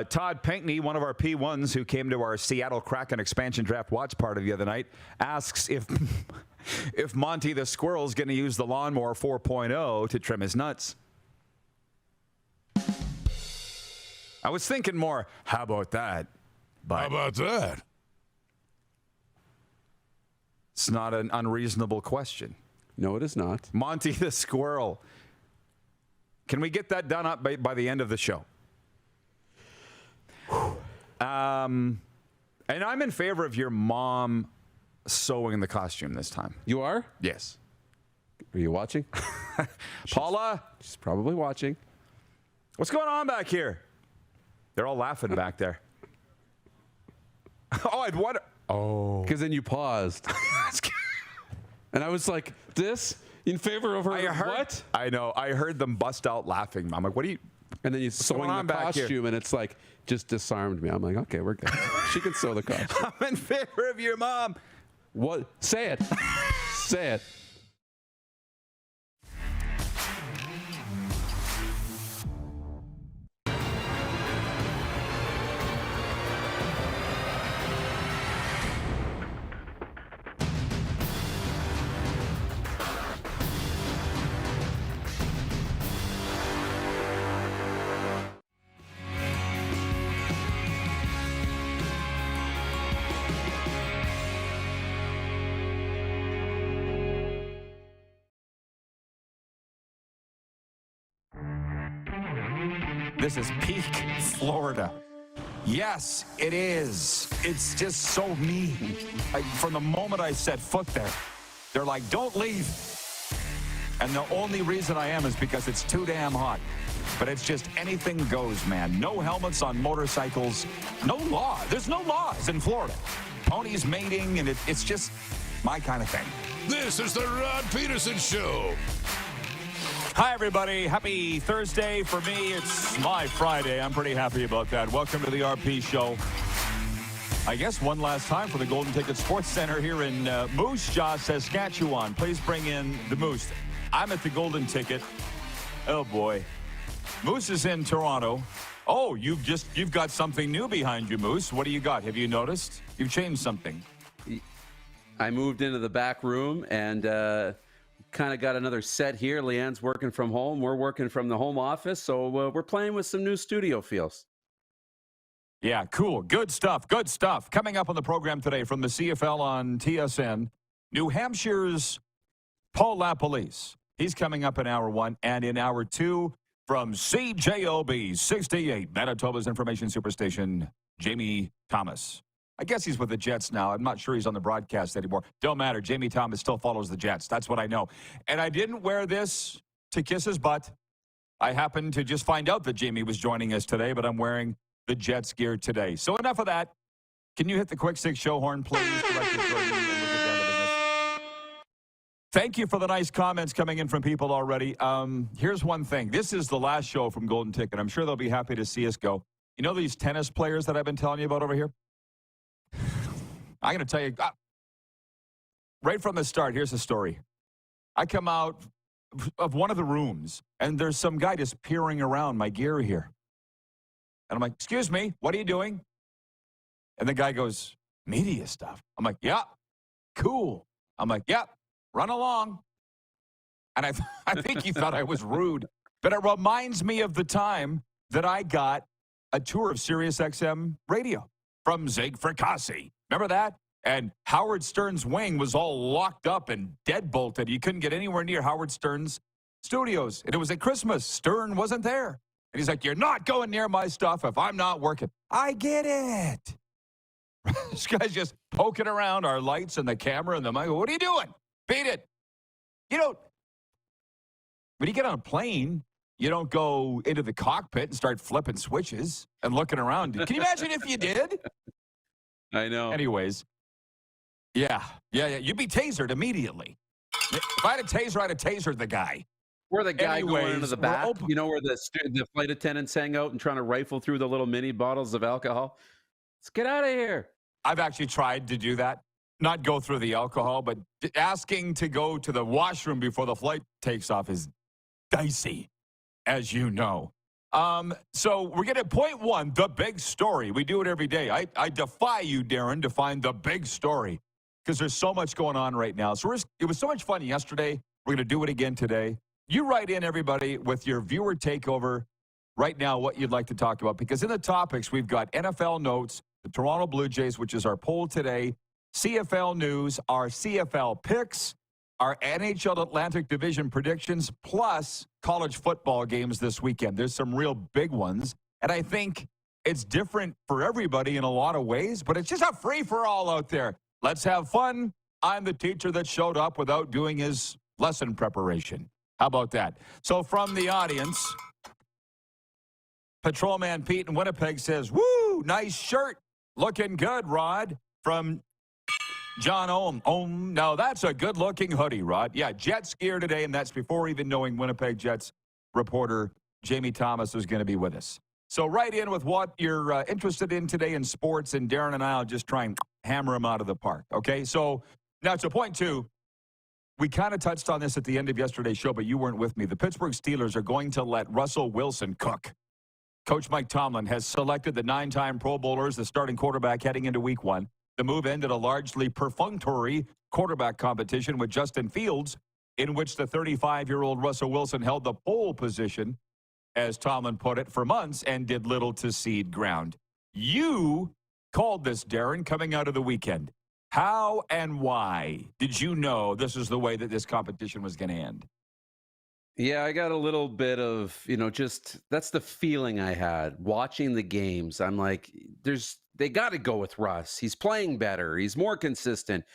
Todd Pinkney, one of our P1s who came to our Seattle Kraken expansion draft watch party the other night, asks if Monty the Squirrel's going to use the lawnmower 4.0 to trim his nuts. I was thinking more, how about that? But how about that? It's not an unreasonable question. No, it is not. Monty the Squirrel. Can we get that done up by the end of the show? And I'm in favor of your mom sewing the costume this time. You are? Yes. Are you watching? Paula? She's probably watching. What's going on back here? They're all laughing back there. Oh, I'd wonder. Oh. Because then you paused. And I was like, this in favor of her? What? I know. I heard them bust out laughing. I'm like, what are you? And then you sewing the costume, and it's like, just disarmed me. I'm like, okay, we're good. She can sew the costume. I'm in favor of your mom. What? Say it. Say it. This is peak Florida. Yes, it is. It's just so mean. From the moment I set foot there, they're like, don't leave. And the only reason I am is because it's too damn hot. But it's just anything goes, man. No helmets on motorcycles. No law. There's no laws in Florida. Ponies mating, and it's just my kind of thing. This is the Rod Pedersen Show. Hi, everybody. Happy Thursday. For me, it's my Friday. I'm pretty happy about that. Welcome to the RP Show. I guess one last time for the Golden Ticket Sports Center here in Moose Jaw, Saskatchewan. Please bring in the Moose. I'm at the Golden Ticket. Oh, boy. Moose is in Toronto. Oh, you've got something new behind you, Moose. What do you got? Have you noticed? You've changed something. I moved into the back room and kind of got another set here. Leanne's working from home. We're working from the home office, so we're playing with some new studio feels. Yeah, cool. Good stuff. Good stuff. Coming up on the program today from the CFL on TSN, New Hampshire's Paul LaPolice. He's coming up in hour one. And in hour two, from CJOB 68, Manitoba's information superstation, Jamie Thomas. I guess he's with the Jets now. I'm not sure he's on the broadcast anymore. Don't matter. Jamie Thomas still follows the Jets. That's what I know. And I didn't wear this to kiss his butt. I happened to just find out that Jamie was joining us today, but I'm wearing the Jets gear today. So enough of that. Can you hit the quick six show horn, please? Director Jordan, and we'll get down to business. Thank you for the nice comments coming in from people already. Here's one thing. This is the last show from Golden Ticket. I'm sure they'll be happy to see us go. You know these tennis players that I've been telling you about over here? I'm going to tell you, right from the start, here's the story. I come out of one of the rooms, and there's some guy just peering around my gear here. And I'm like, excuse me, what are you doing? And the guy goes, media stuff. I'm like, yeah, cool. I'm like, yeah, run along. And I think he thought I was rude. But it reminds me of the time that I got a tour of SiriusXM radio from Zig Fracassi. Remember that? And Howard Stern's wing was all locked up and deadbolted. You couldn't get anywhere near Howard Stern's studios. And it was at Christmas. Stern wasn't there. And he's like, you're not going near my stuff if I'm not working. I get it. This guy's just poking around our lights and the camera and the mic. What are you doing? Beat it. You know, when you get on a plane, you don't go into the cockpit and start flipping switches and looking around. Can you imagine if you did? I know. Anyways, yeah. You'd be tasered immediately. If I had a taser, I'd have tasered the guy. Or the guy going into the back, you know, where the flight attendants hang out and trying to rifle through the little mini bottles of alcohol. Let's get out of here. I've actually tried to do that. Not go through the alcohol, but asking to go to the washroom before the flight takes off is dicey, as you know. So we're getting at point one, the big story. We do it every day. I defy you, Darren, to find the big story because there's so much going on right now. So it was so much fun yesterday. We're going to do it again today. You write in, everybody, with your viewer takeover right now what you'd like to talk about. Because in the topics, we've got NFL notes, the Toronto Blue Jays, which is our poll today, CFL news, our CFL picks, our NHL Atlantic Division predictions, plus college football games this weekend. There's some real big ones. And I think it's different for everybody in a lot of ways, but it's just a free-for-all out there. Let's have fun. I'm the teacher that showed up without doing his lesson preparation. How about that? So from the audience, Patrolman Pete in Winnipeg says, woo, nice shirt. Looking good, Rod. From John Ohm. Now, that's a good-looking hoodie, Rod. Yeah, Jets gear today, and that's before even knowing Winnipeg Jets reporter Jamie Thomas is going to be with us. So write in with what you're interested in today in sports, and Darren and I will just try and hammer them out of the park, okay? So now to point two, we kind of touched on this at the end of yesterday's show, but you weren't with me. The Pittsburgh Steelers are going to let Russell Wilson cook. Coach Mike Tomlin has selected the 9-time Pro Bowler as the starting quarterback heading into week one. The move ended a largely perfunctory quarterback competition with Justin Fields, in which the 35-year-old Russell Wilson held the pole position, as Tomlin put it, for months and did little to cede ground. You called this, Darren, coming out of the weekend. How and why did you know this is the way that this competition was going to end? Yeah, I got a little bit of, just that's the feeling I had watching the games. I'm like, they got to go with Russ. He's playing better. He's more consistent.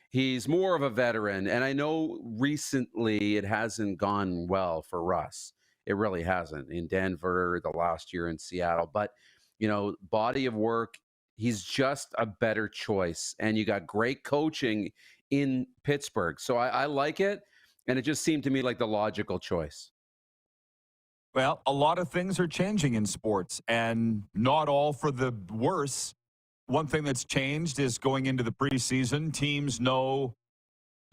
He's more of a veteran. And I know recently it hasn't gone well for Russ. It really hasn't in Denver, the last year in Seattle. But, body of work, he's just a better choice. And you got great coaching in Pittsburgh. So I like it. And it just seemed to me like the logical choice. Well, a lot of things are changing in sports, and not all for the worse. One thing that's changed is going into the preseason, teams know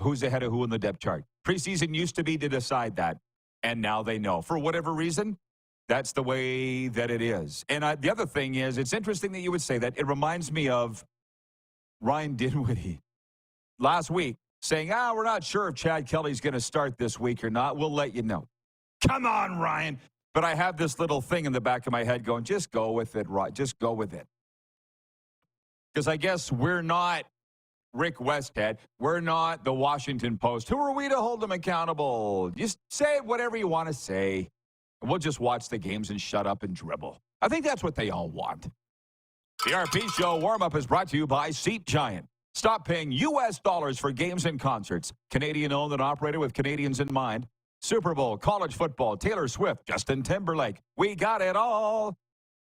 who's ahead of who in the depth chart. Preseason used to be to decide that, and now they know. For whatever reason, that's the way that it is. And the other thing is, it's interesting that you would say that. It reminds me of Ryan Dinwiddie last week saying, we're not sure if Chad Kelly's going to start this week or not. We'll let you know. Come on, Ryan. But I have this little thing in the back of my head going, just go with it, Ryan. Just go with it. Because I guess we're not Rick Westhead. We're not the Washington Post. Who are we to hold them accountable? Just say whatever you want to say. We'll just watch the games and shut up and dribble. I think that's what they all want. The RP Show warm-up is brought to you by Seat Giant. Stop paying U.S. dollars for games and concerts. Canadian-owned and operated with Canadians in mind. Super Bowl, college football, Taylor Swift, Justin Timberlake. We got it all.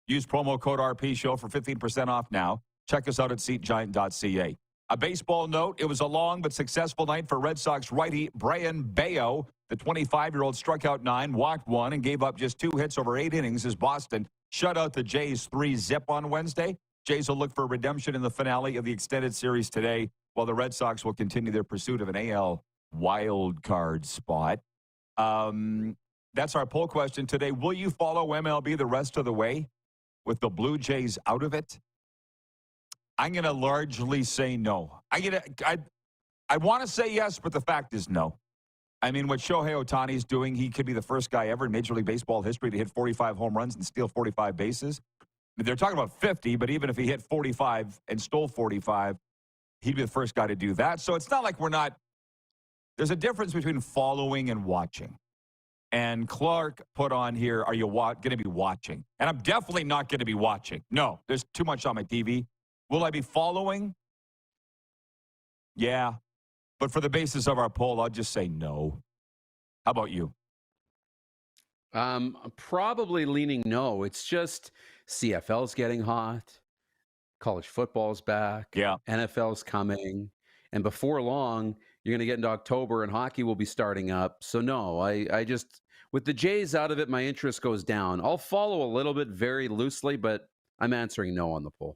Use promo code RP Show for 15% off now. Check us out at SeatGiant.ca. A baseball note, it was a long but successful night for Red Sox righty Brayan Bello. The 25-year-old struck out 9, walked 1, and gave up just 2 hits over 8 innings as Boston shut out the Jays 3-zip on Wednesday. Jays will look for redemption in the finale of the extended series today, while the Red Sox will continue their pursuit of an AL wild card spot. That's our poll question today. Will you follow MLB the rest of the way with the Blue Jays out of it? I'm going to largely say no. I want to say yes, but the fact is no. I mean, what Shohei Ohtani is doing, he could be the first guy ever in Major League Baseball history to hit 45 home runs and steal 45 bases. They're talking about 50, but even if he hit 45 and stole 45, he'd be the first guy to do that. So it's not like we're not – there's a difference between following and watching. And Clark put on here, are you going to be watching? And I'm definitely not going to be watching. No, there's too much on my TV. Will I be following? Yeah. But for the basis of our poll, I'll just say no. How about you? I'm probably leaning no. It's just CFL's getting hot. College football's back. Yeah. NFL's coming. And before long, you're going to get into October and hockey will be starting up. So no, I just, with the Jays out of it, my interest goes down. I'll follow a little bit very loosely, but I'm answering no on the poll.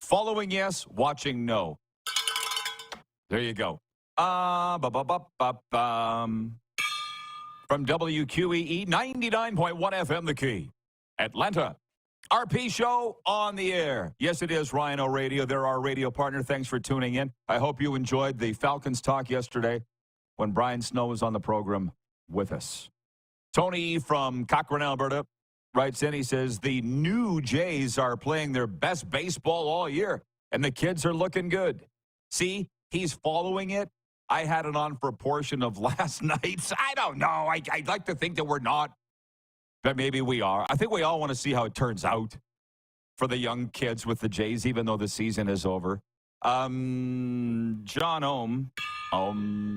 Following yes, watching no. There you go. From WQEE 99.1 FM, The Key. Atlanta. RP Show on the air. Yes, it is Rhino Radio. They're our radio partner. Thanks for tuning in. I hope you enjoyed the Falcons talk yesterday when Brian Snow was on the program with us. Tony from Cochrane, Alberta, writes in. He says, the new Jays are playing their best baseball all year, and the kids are looking good. See, he's following it. I had it on for a portion of last night's. I don't know. I'd like to think that we're not, but maybe we are. I think we all want to see how it turns out for the young kids with the Jays, even though the season is over. John Ohm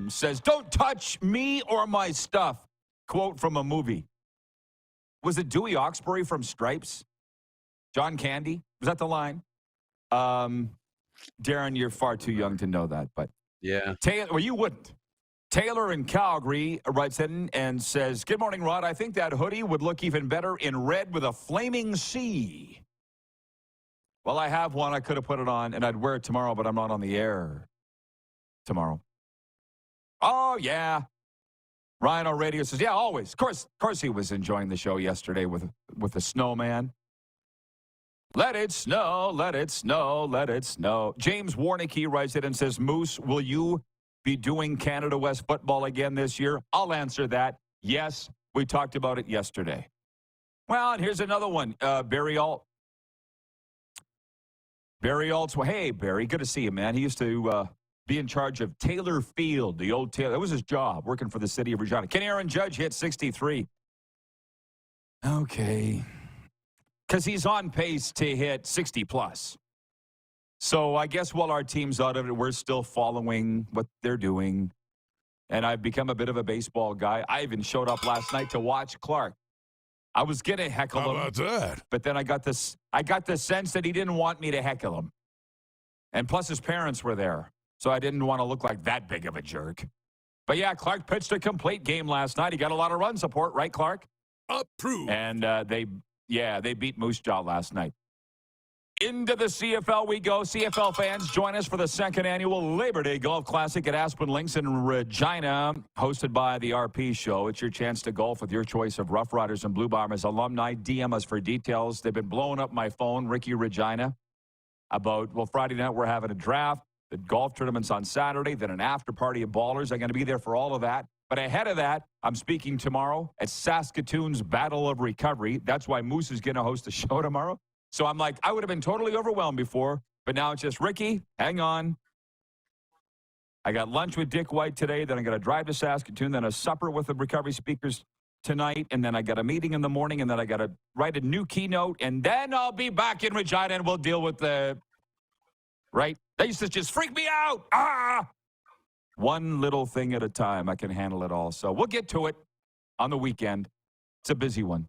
says, don't touch me or my stuff. Quote from a movie. Was it Dewey Oxbury from Stripes? John Candy? Was that the line? Darren, you're far too young to know that, but Yeah. Taylor, well, you wouldn't. Taylor in Calgary writes in and says, good morning, Rod. I think that hoodie would look even better in red with a flaming C. Well, I have one. I could have put it on, and I'd wear it tomorrow, but I'm not on the air tomorrow. Oh, yeah. Rhino Radio says, yeah, always. Of course he was enjoying the show yesterday with the snowman. Let it snow, let it snow, let it snow. James Warnicki writes it and says, Moose, will you be doing Canada West football again this year? I'll answer that. Yes, we talked about it yesterday. Well, and here's another one. Barry Alt. Barry Alt's, well, hey, Barry, good to see you, man. He used to be in charge of Taylor Field, the old Taylor. That was his job, working for the city of Regina. Can Aaron Judge hit 63? Okay. Because he's on pace to hit 60-plus. So I guess while our team's out of it, we're still following what they're doing. And I've become a bit of a baseball guy. I even showed up last night to watch Clark. I was going to heckle him. How about that? But then I got the sense that he didn't want me to heckle him. And plus his parents were there. So I didn't want to look like that big of a jerk. But yeah, Clark pitched a complete game last night. He got a lot of run support, right, Clark? Approved. And they beat Moose Jaw last night. Into the CFL we go. CFL fans, join us for the second annual Labor Day Golf Classic at Aspen Links in Regina, hosted by the RP Show. It's your chance to golf with your choice of Rough Riders and Blue Bombers alumni. DM us for details. They've been blowing up my phone, Ricky Regina, about, well, Friday night we're having a draft. The golf tournament's on Saturday, then an after party of Ballers. I'm going to be there for all of that. But ahead of that, I'm speaking tomorrow at Saskatoon's Battle of Recovery. That's why Moose is going to host a show tomorrow. So I'm like, I would have been totally overwhelmed before, but now it's just, Ricky, hang on. I got lunch with Dick White today, then I'm going to drive to Saskatoon, then a supper with the recovery speakers tonight, and then I got a meeting in the morning, and then I got to write a new keynote, and then I'll be back in Regina, and we'll deal with the, right? They used to just freak me out. One little thing at a time. I can handle it all. So we'll get to it on the weekend. It's a busy one.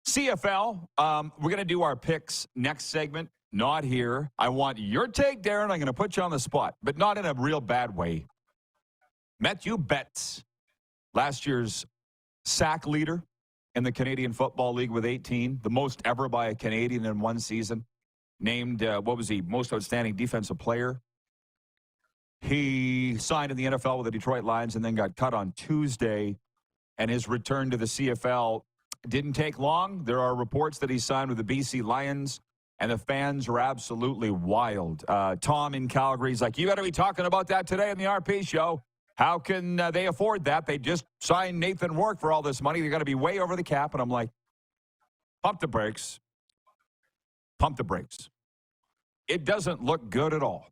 CFL, we're going to do our picks next segment. Not here. I want your take, Darren. I'm going to put you on the spot, but not in a real bad way. Matthew Betts, last year's sack leader in the Canadian Football League with 18, the most ever by a Canadian in one season. Named, what was he, most outstanding defensive player. He signed in the NFL with the Detroit Lions and then got cut on Tuesday. And his return to the CFL didn't take long. There are reports that he signed with the BC Lions, and the fans are absolutely wild. Tom in Calgary is like, you got to be talking about that today on the RP Show. How can they afford that? They just signed Nathan Rourke for all this money. They're going to be way over the cap. And I'm like, pump the brakes. Pump the brakes. It doesn't look good at all.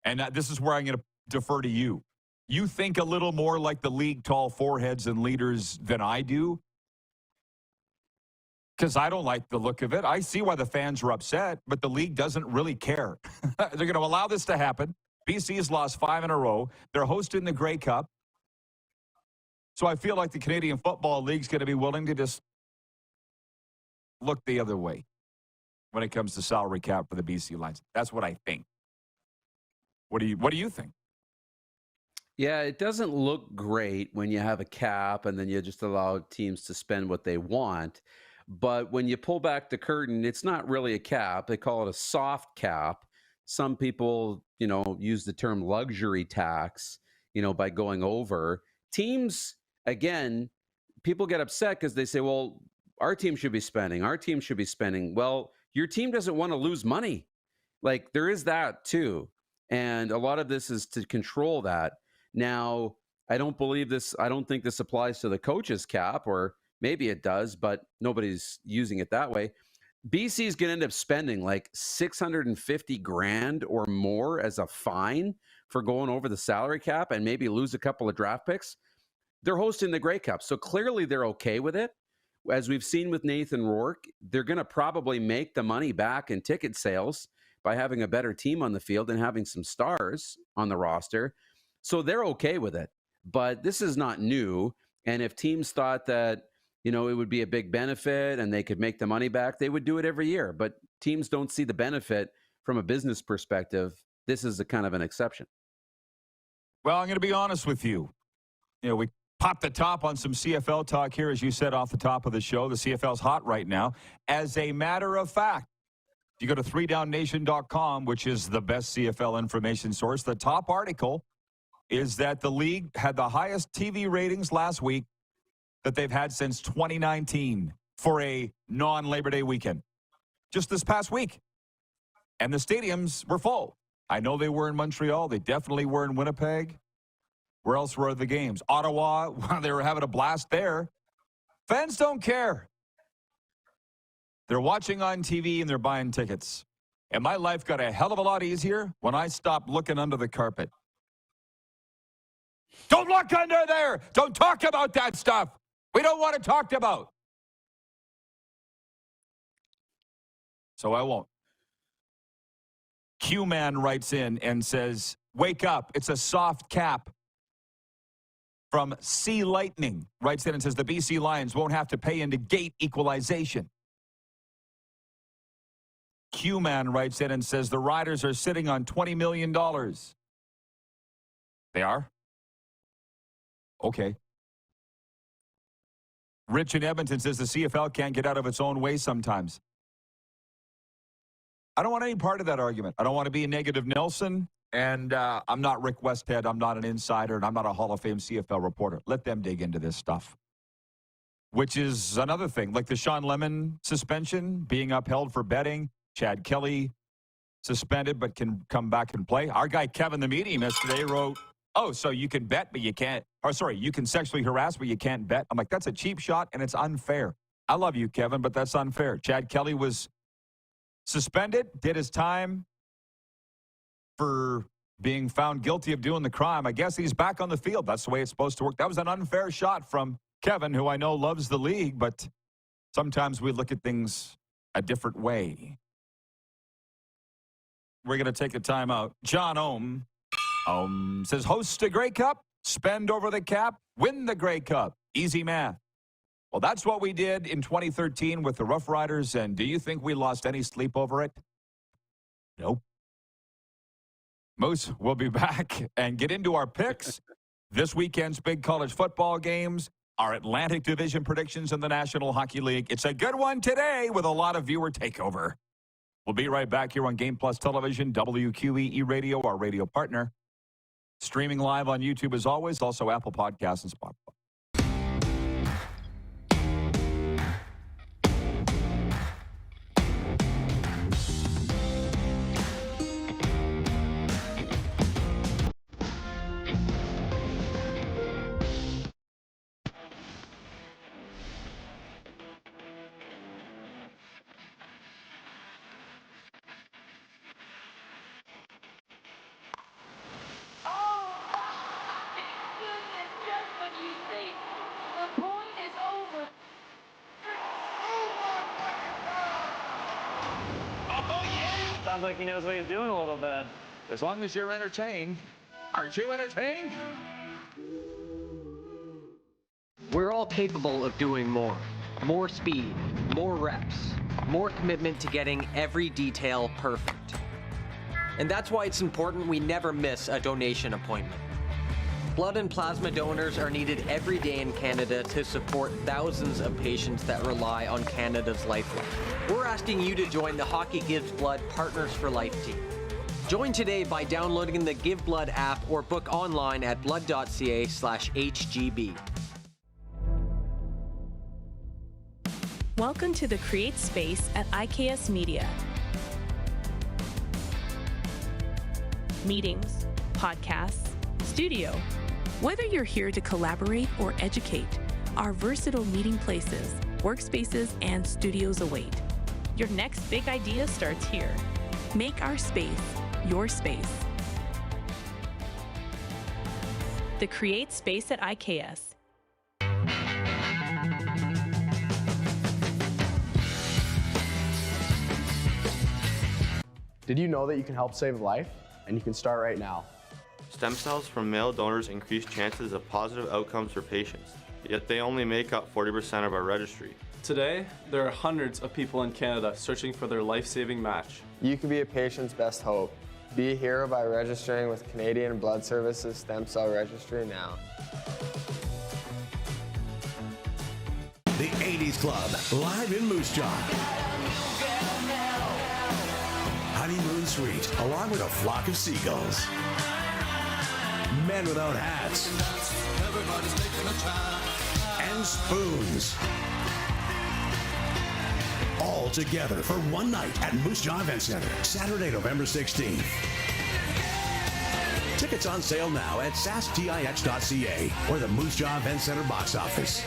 And this is where I'm going to defer to you. You think a little more like the league tall foreheads and leaders than I do? Because I don't like the look of it. I see why the fans are upset, but the league doesn't really care. They're going to allow this to happen. BC has lost 5 in a row. They're hosting the Grey Cup. So I feel like the Canadian Football League's going to be willing to just look the other way when it comes to salary cap for the BC Lions. That's what I think. What do you think? Yeah, it doesn't look great when you have a cap and then you just allow teams to spend what they want. But when you pull back the curtain, it's not really a cap. They call it a soft cap. Some people, use the term luxury tax, by going over. Teams, again, people get upset because they say, well, our team should be spending. Our team should be spending. Well, your team doesn't want to lose money. Like, there is that too. And a lot of this is to control that. Now, I don't think this applies to the coach's cap, or maybe it does, but nobody's using it that way. BC is going to end up spending like $650,000 or more as a fine for going over the salary cap and maybe lose a couple of draft picks. They're hosting the Grey Cup, so clearly they're okay with it. As we've seen with Nathan Rourke, they're going to probably make the money back in ticket sales by having a better team on the field and having some stars on the roster. So they're okay with it. But this is not new. And if teams thought that, it would be a big benefit and they could make the money back, they would do it every year. But teams don't see the benefit from a business perspective. This is a kind of an exception. Well, I'm going to be honest with you. We popped the top on some CFL talk here, as you said off the top of the show. The CFL's hot right now. As a matter of fact, if you go to 3downnation.com, which is the best CFL information source, the top article is that the league had the highest TV ratings last week that they've had since 2019 for a non-Labor Day weekend. Just this past week. And the stadiums were full. I know they were in Montreal. They definitely were in Winnipeg. Where else were the games? Ottawa, they were having a blast there. Fans don't care. They're watching on TV and they're buying tickets. And my life got a hell of a lot easier when I stopped looking under the carpet. Don't look under there. Don't talk about that stuff. We don't want to talk about. So I won't. Q-Man writes in and says, wake up. It's a soft cap. From Sea Lightning writes in and says the BC Lions won't have to pay into gate equalization. Q-Man writes in and says the Riders are sitting on $20 million. They are? Okay. Rich in Edmonton says the CFL can't get out of its own way sometimes. I don't want any part of that argument. I don't want to be a negative Nelson, and I'm not Rick Westhead. I'm not an insider, and I'm not a Hall of Fame CFL reporter. Let them dig into this stuff. Which is another thing, like the Sean Lemon suspension being upheld for betting. Chad Kelly suspended but can come back and play. Our guy Kevin the Medium yesterday wrote, oh, so you can bet but you can't, or sorry, you can sexually harass but you can't bet. I'm like, that's a cheap shot and it's unfair. I love you, Kevin, but that's unfair. Chad Kelly was suspended, did his time for being found guilty of doing the crime. I guess he's back on the field. That's the way it's supposed to work. That was an unfair shot from Kevin, who I know loves the league, but sometimes we look at things a different way. We're going to take a timeout. John Ohm says, host a Grey Cup, spend over the cap, win the Grey Cup. Easy math. Well, that's what we did in 2013 with the Rough Riders, and do you think we lost any sleep over it? Nope. Moose, we'll be back and get into our picks. This weekend's big college football games, our Atlantic Division predictions in the National Hockey League. It's a good one today with a lot of viewer takeover. We'll be right back here on Game Plus Television, WQEE Radio, our radio partner. Streaming live on YouTube as always, also Apple Podcasts and Spotify. Sounds like he knows what he's doing a little bit. As long as you're entertained. Aren't you entertained? We're all capable of doing more. More speed, more reps, more commitment to getting every detail perfect. And that's why it's important we never miss a donation appointment. Blood and plasma donors are needed every day in Canada to support thousands of patients that rely on Canada's lifeline. We're asking you to join the Hockey Gives Blood Partners for Life team. Join today by downloading the Give Blood app or book online at blood.ca/HGB. Welcome to the Create Space at IKS Media. Meetings, podcasts, studio. Whether you're here to collaborate or educate, our versatile meeting places, workspaces, and studios await. Your next big idea starts here. Make our space your space. The Create Space at IKS. Did you know that you can help save a life? And you can start right now. Stem cells from male donors increase chances of positive outcomes for patients, yet they only make up 40% of our registry. Today, there are hundreds of people in Canada searching for their life-saving match. You can be a patient's best hope. Be a hero by registering with Canadian Blood Services Stem Cell Registry now. The 80s Club, live in Moose Jaw. Honeymoon Suite, along with a flock of seagulls. Men without hats. And spoons. All together for one night at Moose Jaw Event Center, Saturday, November 16th. Tickets on sale now at sastix.ca or the Moose Jaw Event Center box office.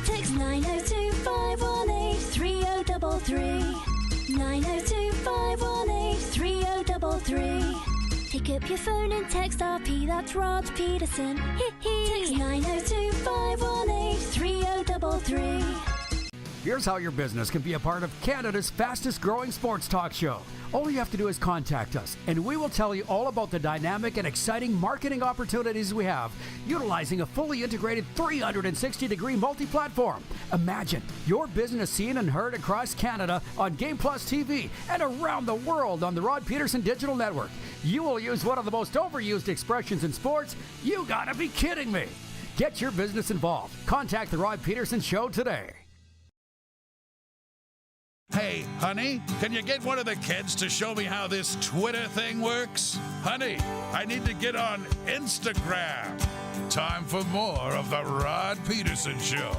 Text 902-518-3033. 902-518-3033. Pick up your phone and text RP, that's Rod Pedersen. Text 902-518-3033. Here's how your business can be a part of Canada's fastest growing sports talk show. All you have to do is contact us, and we will tell you all about the dynamic and exciting marketing opportunities we have, utilizing a fully integrated 360-degree multi-platform. Imagine your business seen and heard across Canada on Game Plus TV and around the world on the Rod Pedersen Digital Network. You will use one of the most overused expressions in sports. You gotta be kidding me. Get your business involved. Contact the Rod Pedersen Show today. Hey, honey, can you get one of the kids to show me how this Twitter thing works? Honey, I need to get on Instagram. Time for more of the Rod Pedersen Show.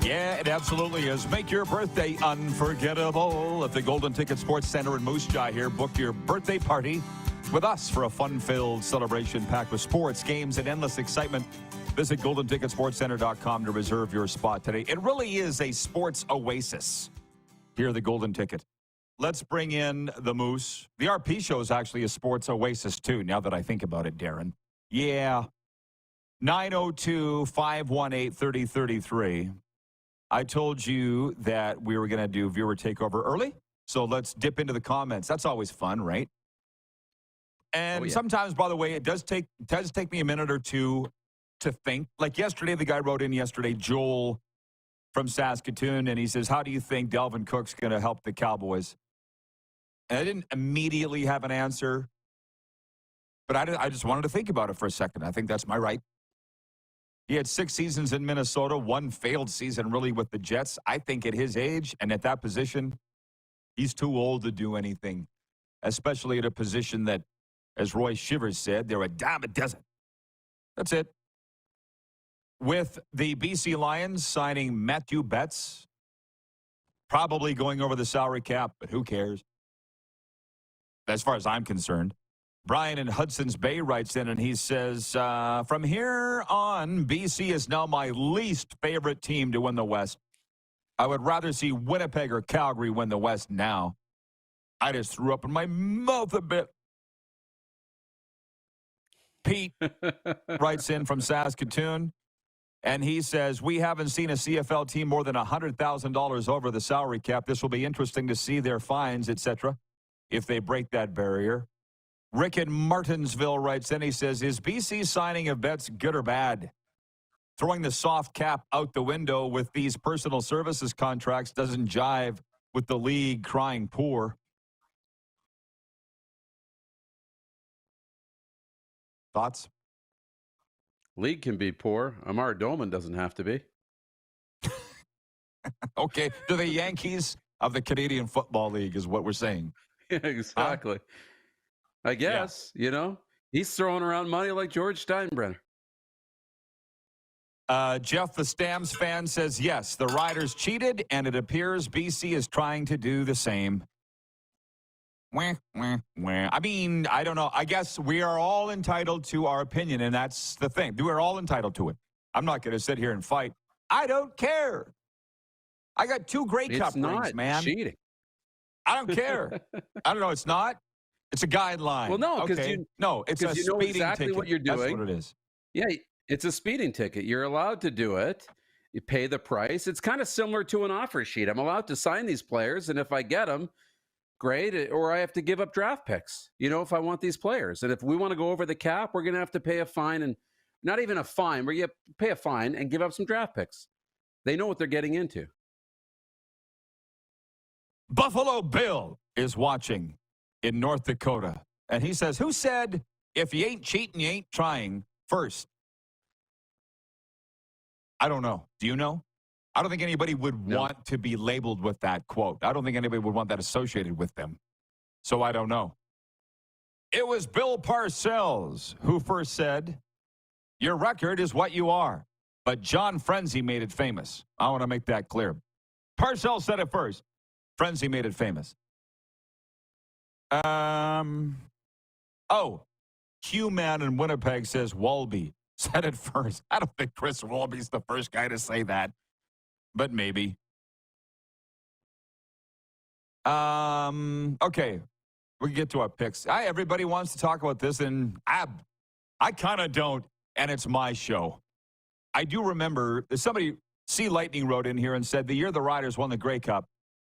Yeah, it absolutely is. Make your birthday unforgettable at the Golden Ticket Sports Center in Moose Jaw here. Book your birthday party with us for a fun-filled celebration packed with sports, games, and endless excitement. Visit GoldenTicketSportsCenter.com to reserve your spot today. It really is a sports oasis here at the Golden Ticket. Let's bring in the Moose. The RP show is actually a sports oasis, too, now that I think about it, Darren. Yeah. 902-518-3033. I told you that we were going to do viewer takeover early, so let's dip into the comments. That's always fun, right? And sometimes, by the way, it does take me a minute or two to think. Like yesterday, the guy wrote in yesterday, Joel from Saskatoon, and he says, how do you think Dalvin Cook's going to help the Cowboys? And I didn't immediately have an answer, but I just wanted to think about it for a second. I think that's my right. He had 6 seasons in Minnesota, 1 failed season really with the Jets. I think at his age and at that position, he's too old to do anything, especially at a position that, as Roy Shivers said, they're a dime a dozen. That's it. With the BC Lions signing Matthew Betts, probably going over the salary cap, but who cares? As far as I'm concerned. Brian in Hudson's Bay writes in and he says, from here on, BC is now my least favorite team to win the West. I would rather see Winnipeg or Calgary win the West now. I just threw up in my mouth a bit. Pete writes in from Saskatoon. And he says, we haven't seen a CFL team more than $100,000 over the salary cap. This will be interesting to see their fines, etc., if they break that barrier. Rick in Martinsville writes in, he says, is BC signing of Betts good or bad? Throwing the soft cap out the window with these personal services contracts doesn't jive with the league crying poor. Thoughts? League can be poor. Amar Doman doesn't have to be. Okay. Do the Yankees of the Canadian Football League is what we're saying. Yeah, exactly. I guess, he's throwing around money like George Steinbrenner. Jeff, the Stamps fan, says, yes, the Riders cheated, and it appears BC is trying to do the same. Wah, wah, wah. I mean, I don't know. I guess we are all entitled to our opinion, and that's the thing. We're all entitled to it. I'm not going to sit here and fight. I don't care. I got 2 Grey Cup rings, man. Cheating. I don't care. I don't know. It's not. It's a guideline. Well, no, because it's a you know speeding exactly ticket. what you're doing. That's what it is. Yeah, it's a speeding ticket. You're allowed to do it. You pay the price. It's kind of similar to an offer sheet. I'm allowed to sign these players, and if I get them, great, or I have to give up draft picks, if I want these players. And if we want to go over the cap, we're going to have to pay a fine, and not even a fine. We're going to pay a fine and give up some draft picks. They know what they're getting into. Buffalo Bill is watching in North Dakota, and he says, who said, if you ain't cheating, you ain't trying first? I don't know. Do you know? I don't think anybody would want to be labeled with that quote. I don't think anybody would want that associated with them. So I don't know. It was Bill Parcells who first said, your record is what you are. But John Frenzy made it famous. I want to make that clear. Parcells said it first. Frenzy made it famous. Q-Man in Winnipeg says Walby said it first. I don't think Chris Walby's the first guy to say that, but maybe. Okay, we can get to our picks. Everybody wants to talk about this, and I kind of don't, and it's my show. I do remember somebody, C. Lightning, wrote in here and said the year the Riders won the Grey Cup,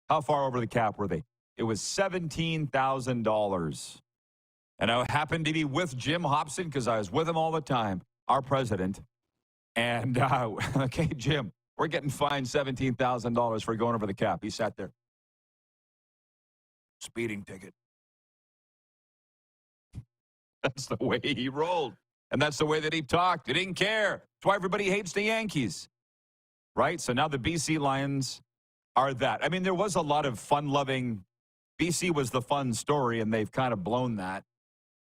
how far over the cap were they? It was $17,000. And I happened to be with Jim Hobson because I was with him all the time, our president. And, okay, Jim, we're getting fined $17,000 for going over the cap. He sat there. Speeding ticket. That's the way he rolled. And that's the way that he talked. He didn't care. That's why everybody hates the Yankees. Right? So now the BC Lions are that. I mean, there was a lot of fun-loving. BC was the fun story, and they've kind of blown that.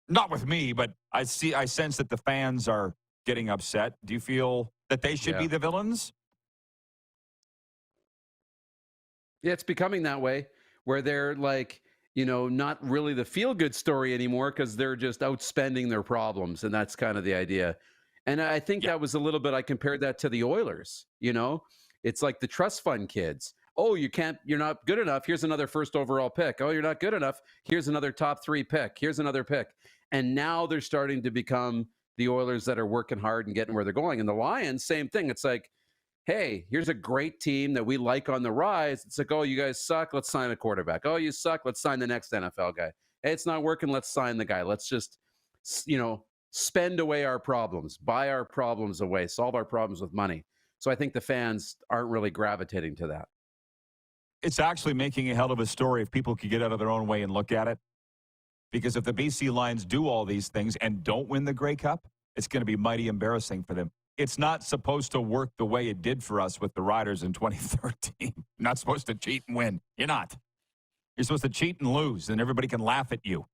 Not with me, but I sense that the fans are getting upset. Do you feel that they should be the villains? Yeah, it's becoming that way, where they're like, not really the feel-good story anymore because they're just outspending their problems, and that's kind of the idea. And I think that was a little bit, I compared that to the Oilers, It's like the trust fund kids. Oh, you're not good enough. Here's another first overall pick. Oh, you're not good enough. Here's another top 3 pick. Here's another pick. And now they're starting to become the Oilers that are working hard and getting where they're going. And the Lions, same thing. It's like, hey, here's a great team that we like on the rise. It's like, oh, you guys suck. Let's sign a quarterback. Oh, you suck. Let's sign the next NFL guy. Hey, it's not working. Let's sign the guy. Let's just, spend away our problems, buy our problems away, solve our problems with money. So I think the fans aren't really gravitating to that. It's actually making a hell of a story if people could get out of their own way and look at it. Because if the BC Lions do all these things and don't win the Grey Cup, it's going to be mighty embarrassing for them. It's not supposed to work the way it did for us with the Riders in 2013. You're not supposed to cheat and win. You're not. You're supposed to cheat and lose, and everybody can laugh at you.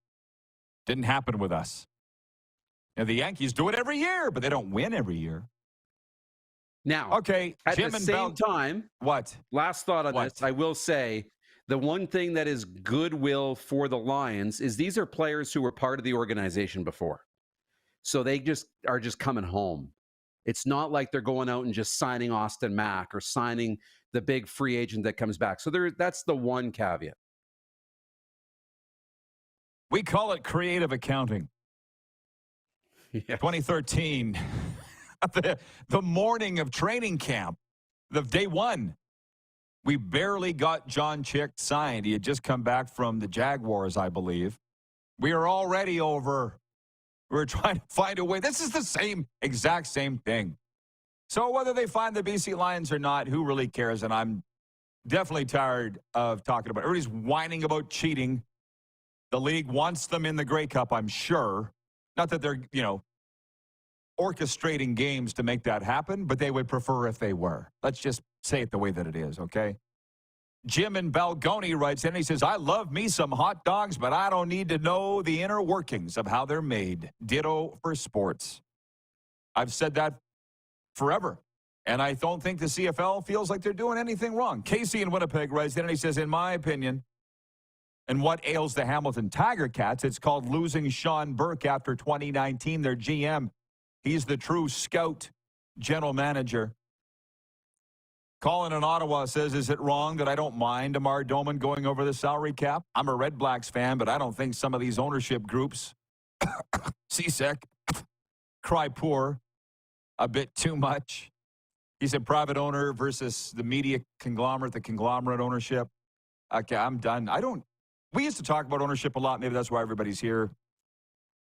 Didn't happen with us. The Yankees do it every year, but they don't win every year. Now, okay, at Jim the and same time, what? Last thought on this, I will say the one thing that is goodwill for the Lions is these are players who were part of the organization before. So they are just coming home. It's not like they're going out and just signing Austin Mack or signing the big free agent that comes back. So that's the one caveat. We call it creative accounting. Yes. 2013, the morning of training camp, the day one, we barely got John Chick signed. He had just come back from the Jaguars, I believe. We are already over. We're trying to find a way. This is the exact same thing. So whether they find the BC Lions or not, who really cares? And I'm definitely tired of talking about it. Everybody's whining about cheating. The league wants them in the Grey Cup, I'm sure. Not that they're, orchestrating games to make that happen, but they would prefer if they were. Let's just say it the way that it is, okay? Jim in Balgoni writes in, he says, I love me some hot dogs, but I don't need to know the inner workings of how they're made. Ditto for sports. I've said that forever. And I don't think the CFL feels like they're doing anything wrong. Casey in Winnipeg writes in, and he says, in my opinion, and what ails the Hamilton Tiger Cats, it's called losing Sean Burke after 2019, their GM. He's the true scout general manager. Colin in Ottawa says, is it wrong that I don't mind Amar Doman going over the salary cap? I'm a Red Blacks fan, but I don't think some of these ownership groups, CSEC, cry poor a bit too much. He said private owner versus the media conglomerate, the conglomerate ownership. Okay, I'm done. We used to talk about ownership a lot. Maybe that's why everybody's here.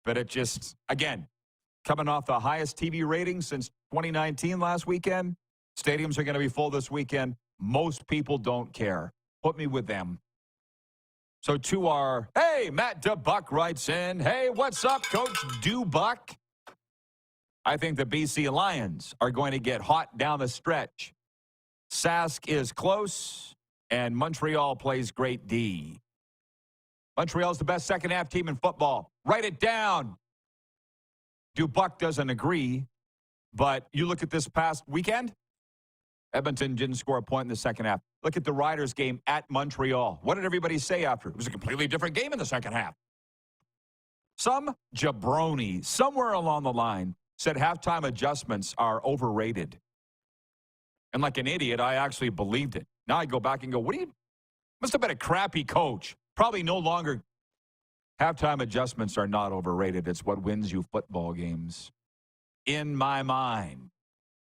But it just, again, coming off the highest TV ratings since 2019 last weekend. Stadiums are going to be full this weekend. Most people don't care. Put me with them. So to our, hey, Matt DeBuck writes in, hey, what's up, Coach DeBuck? I think the BC Lions are going to get hot down the stretch. Sask is close, and Montreal plays great D. Montreal's the best second-half team in football. Write it down. DeBuck doesn't agree, but you look at this past weekend, Edmonton didn't score a point in the second half. Look at the Riders game at Montreal. What did everybody say after? It was a completely different game in the second half. Some jabroni somewhere along the line said halftime adjustments are overrated. And like an idiot, I actually believed it. Now I go back and go, must have been a crappy coach. Probably no longer. Halftime adjustments are not overrated. It's what wins you football games. In my mind.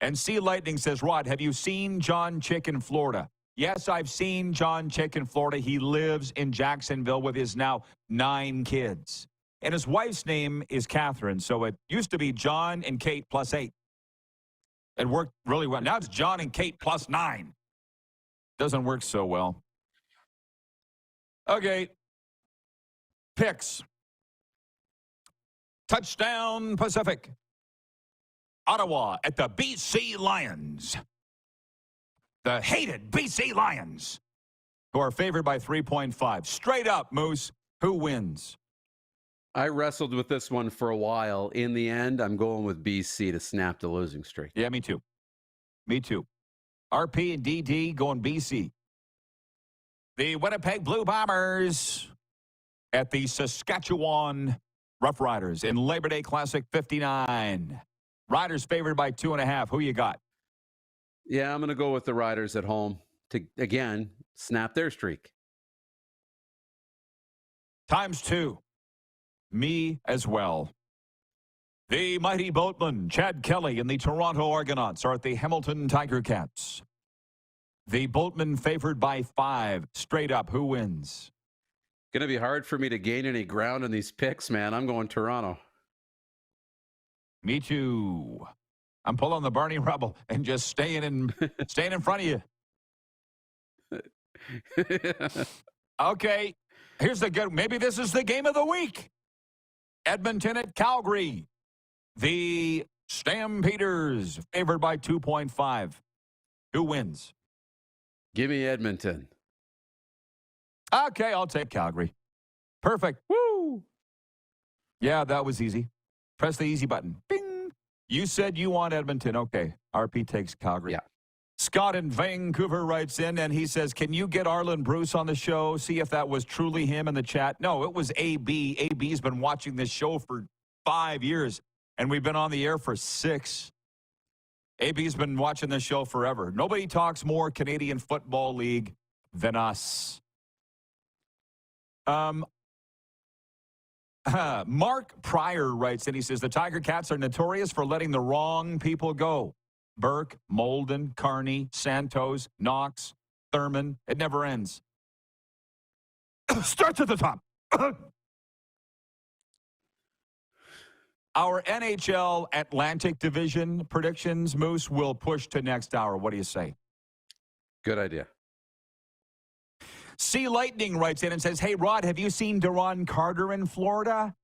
And Sea Lightning says, Rod, have you seen John Chick in Florida? Yes, I've seen John Chick in Florida. He lives in Jacksonville with his now 9 kids. And his wife's name is Catherine. So it used to be John and Kate plus 8. It worked really well. Now it's John and Kate plus 9. Doesn't work so well. Okay. Picks. Touchdown Pacific. Ottawa at the BC Lions. The hated BC Lions, who are favored by 3.5. Straight up, Moose, who wins? I wrestled with this one for a while. In the end, I'm going with BC to snap the losing streak. Yeah, me too. Me too. RP and DD going BC. The Winnipeg Blue Bombers at the Saskatchewan Roughriders in Labor Day Classic 59. Riders favored by 2.5. Who you got? Yeah, I'm going to go with the Riders at home to, again, snap their streak. ×2. Me as well. The mighty boatman, Chad Kelly, and the Toronto Argonauts are at the Hamilton Tiger Cats. The boatman favored by 5. Straight up, who wins? Going to be hard for me to gain any ground in these picks, man. I'm going Toronto. Me too. I'm pulling the Barney Rubble and just staying in front of you. Okay, here's the good. Maybe this is the game of the week. Edmonton at Calgary. The Stampeders favored by 2.5. Who wins? Give me Edmonton. Okay, I'll take Calgary. Perfect. Woo! Yeah, that was easy. Press the easy button. Bing! You said you want Edmonton. Okay. RP takes Calgary. Yeah. Scott in Vancouver writes in, and he says, can you get Arlen Bruce on the show? See if that was truly him in the chat. No, it was AB. AB's been watching this show for 5 years, and we've been on the air for 6. AB's been watching this show forever. Nobody talks more Canadian Football League than us. Mark Pryor writes in, he says, the Tiger Cats are notorious for letting the wrong people go. Burke, Molden, Carney, Santos, Knox, Thurman. It never ends. Starts at the top. Our NHL Atlantic Division predictions, Moose, will push to next hour. What do you say? Good idea. Sea Lightning writes in and says, hey, Rod, have you seen Deron Carter in Florida?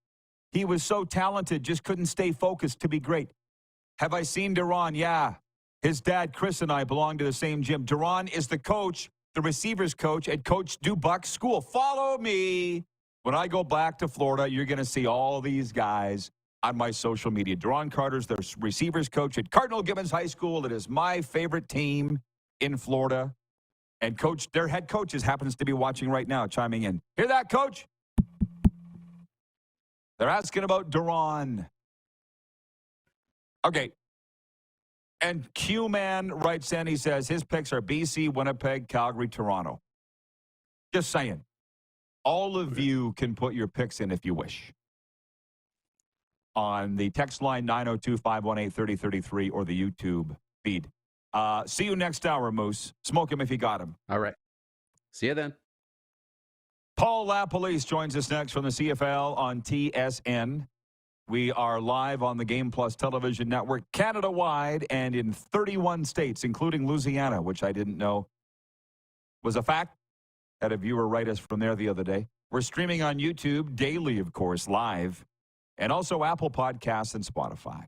He was so talented, just couldn't stay focused to be great. Have I seen Deron? Yeah. His dad, Chris, and I belong to the same gym. Deron is the coach the receivers coach at Coach Dubuck's school. Follow me. When I go back to Florida, you're going to see all these guys on my social media. Deron Carter's the receivers coach at Cardinal Gibbons High School. It is my favorite team in Florida. And coach, their head coach happens to be watching right now, chiming in. Hear that, coach? They're asking about Deron. Okay. And Q-Man writes in, he says, his picks are BC, Winnipeg, Calgary, Toronto. Just saying. All of you can put your picks in if you wish. On the text line 902-518-3033 or the YouTube feed. See you next hour, Moose. Smoke him if you got him. All right. See you then. Paul LaPolice joins us next from the CFL on TSN. We are live on the Game Plus television network, Canada-wide, and in 31 states, including Louisiana, which I didn't know was a fact. Had a viewer write us from there the other day. We're streaming on YouTube daily, of course, live, and also Apple Podcasts and Spotify.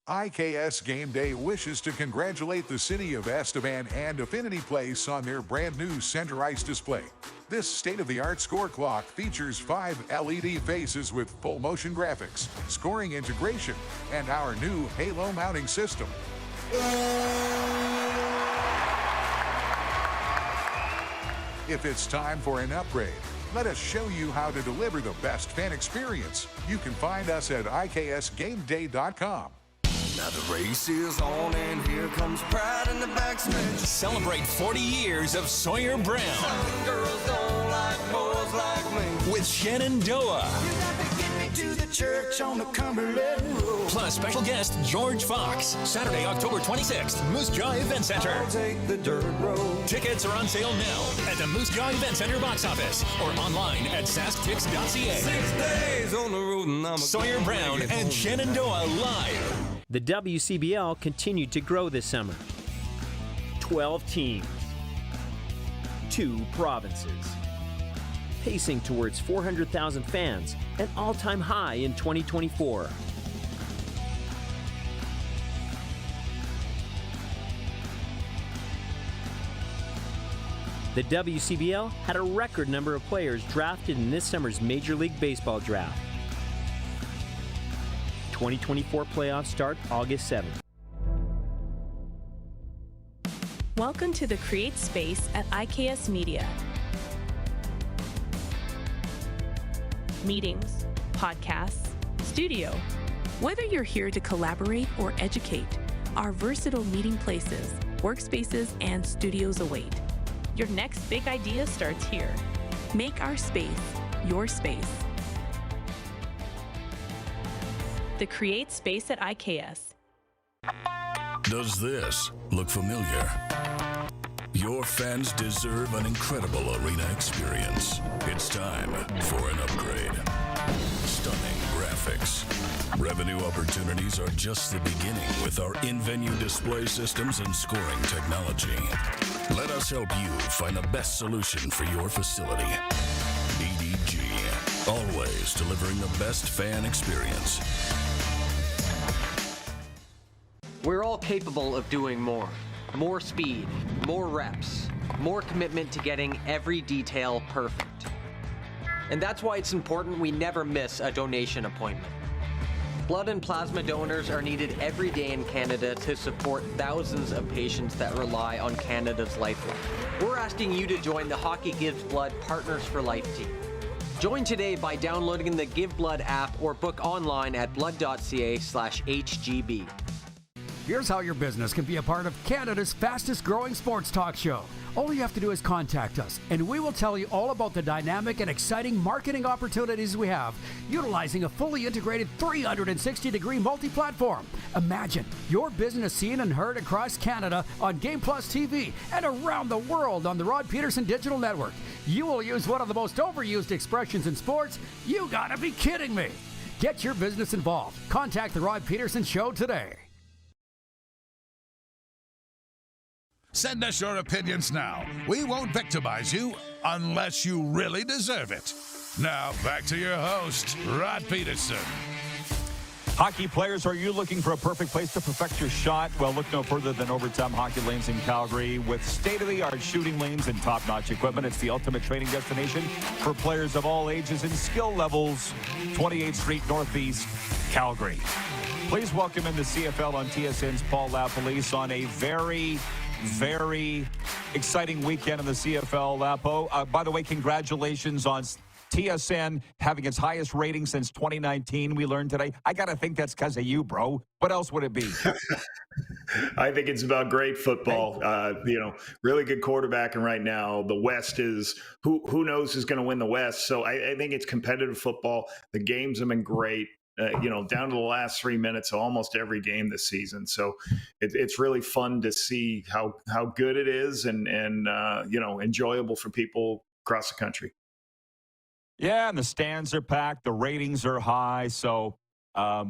IKS Game Day wishes to congratulate the City of Estevan and Affinity Place on their brand new center ice display. This state-of-the-art score clock features 5 LED faces with full motion graphics, scoring integration, and our new Halo mounting system. If it's time for an upgrade, let us show you how to deliver the best fan experience. You can find us at IKSGameDay.com. Now the race is on and here comes pride in the backstretch. Celebrate 40 years of Sawyer Brown. Some girls don't like boys like me. With Shenandoah. You got to get me to the church on the Cumberland Road. Plus special guest George Fox. Saturday, October 26th, Moose Jaw Event Center. I'll take the dirt road. Tickets are on sale now at the Moose Jaw Event Center box office or online at sasktix.ca. 6 days on the road and I'm Sawyer Brown and Shenandoah live. The WCBL continued to grow this summer. 12 teams, 2 provinces, pacing towards 400,000 fans, an all-time high in 2024. The WCBL had a record number of players drafted in this summer's Major League Baseball draft. 2024 playoffs start August 7th. Welcome to the Create Space at IKS Media. Meetings, podcasts, studio. Whether you're here to collaborate or educate, our versatile meeting places, workspaces, and studios await. Your next big idea starts here. Make our space your space. The Create Space at IKS. Does this look familiar? Your fans deserve an incredible arena experience. It's time for an upgrade. Stunning graphics. Revenue opportunities are just the beginning with our in-venue display systems and scoring technology. Let us help you find the best solution for your facility. BDG, always delivering the best fan experience. We're all capable of doing more. More speed, more reps, more commitment to getting every detail perfect. And that's why it's important we never miss a donation appointment. Blood and plasma donors are needed every day in Canada to support thousands of patients that rely on Canada's lifeline. We're asking you to join the Hockey Gives Blood Partners for Life team. Join today by downloading the Give Blood app or book online at blood.ca/HGB. Here's how your business can be a part of Canada's fastest growing sports talk show. All you have to do is contact us, and we will tell you all about the dynamic and exciting marketing opportunities we have, utilizing a fully integrated 360-degree multi-platform. Imagine your business seen and heard across Canada on Game Plus TV and around the world on the Rod Pedersen Digital Network. You will use one of the most overused expressions in sports. You gotta be kidding me. Get your business involved. Contact the Rod Pedersen Show today. Send us your opinions now. We won't victimize you unless you really deserve it. Now, back to your host, Rod Pedersen. Hockey players, are you looking for a perfect place to perfect your shot? Well, look no further than Overtime Hockey Lanes in Calgary. With state-of-the-art shooting lanes and top-notch equipment, it's the ultimate training destination for players of all ages and skill levels. 28th Street Northeast, Calgary. Please welcome in the CFL on TSN's Paul LaPolice on a very exciting weekend in the CFL, Lapo. By the way, congratulations on TSN having its highest rating since 2019, we learned today. I got to think that's because of you, bro. What else would it be? I think it's about great football. Really good quarterbacking right now. The West is, who knows who's going to win the West. So I think it's competitive football. The games have been great. Down to the last 3 minutes of almost every game this season. So it's really fun to see how good it is and enjoyable for people across the country. Yeah, and the stands are packed. The ratings are high. So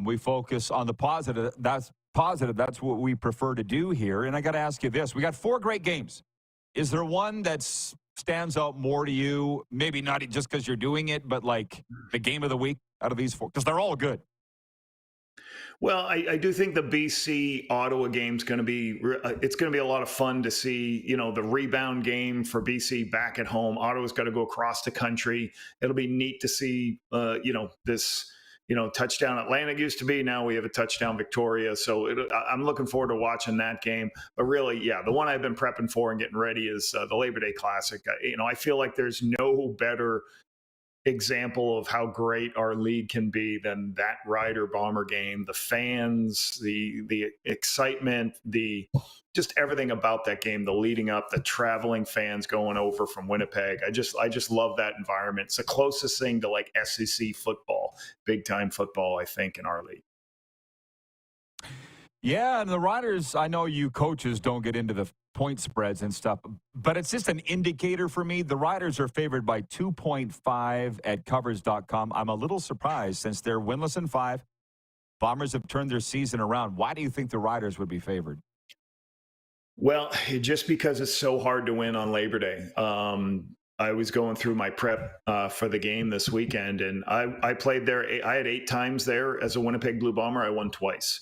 we focus on the positive. That's positive. That's what we prefer to do here. And I got to ask you this. We got 4 great games. Is there one that stands out more to you? Maybe not just because you're doing it, but like the game of the week out of these 4? Because they're all good. Well, I do think the BC Ottawa game's going to be it's going to be a lot of fun to see, the rebound game for BC back at home. Ottawa's got to go across the country. It'll be neat to see, this, touchdown Atlantic used to be. Now we have a touchdown Victoria. So I'm looking forward to watching that game. But really, yeah, the one I've been prepping for and getting ready is the Labor Day Classic. I feel like there's no better example of how great our league can be than that Rider Bomber game. The fans, the excitement, just everything about that game, the leading up, the traveling fans going over from Winnipeg. I just love that environment. It's the closest thing to like SEC football, big time football, I think, in our league. Yeah, and the Riders, I know you coaches don't get into the point spreads and stuff, but it's just an indicator for me. The Riders are favored by 2.5 at covers.com. I'm a little surprised since they're winless in 5. Bombers have turned their season around. Why do you think the Riders would be favored? Well, just because it's so hard to win on Labor Day. I was going through my prep for the game this weekend, and I played there. I had 8 times there as a Winnipeg Blue Bomber. I won twice.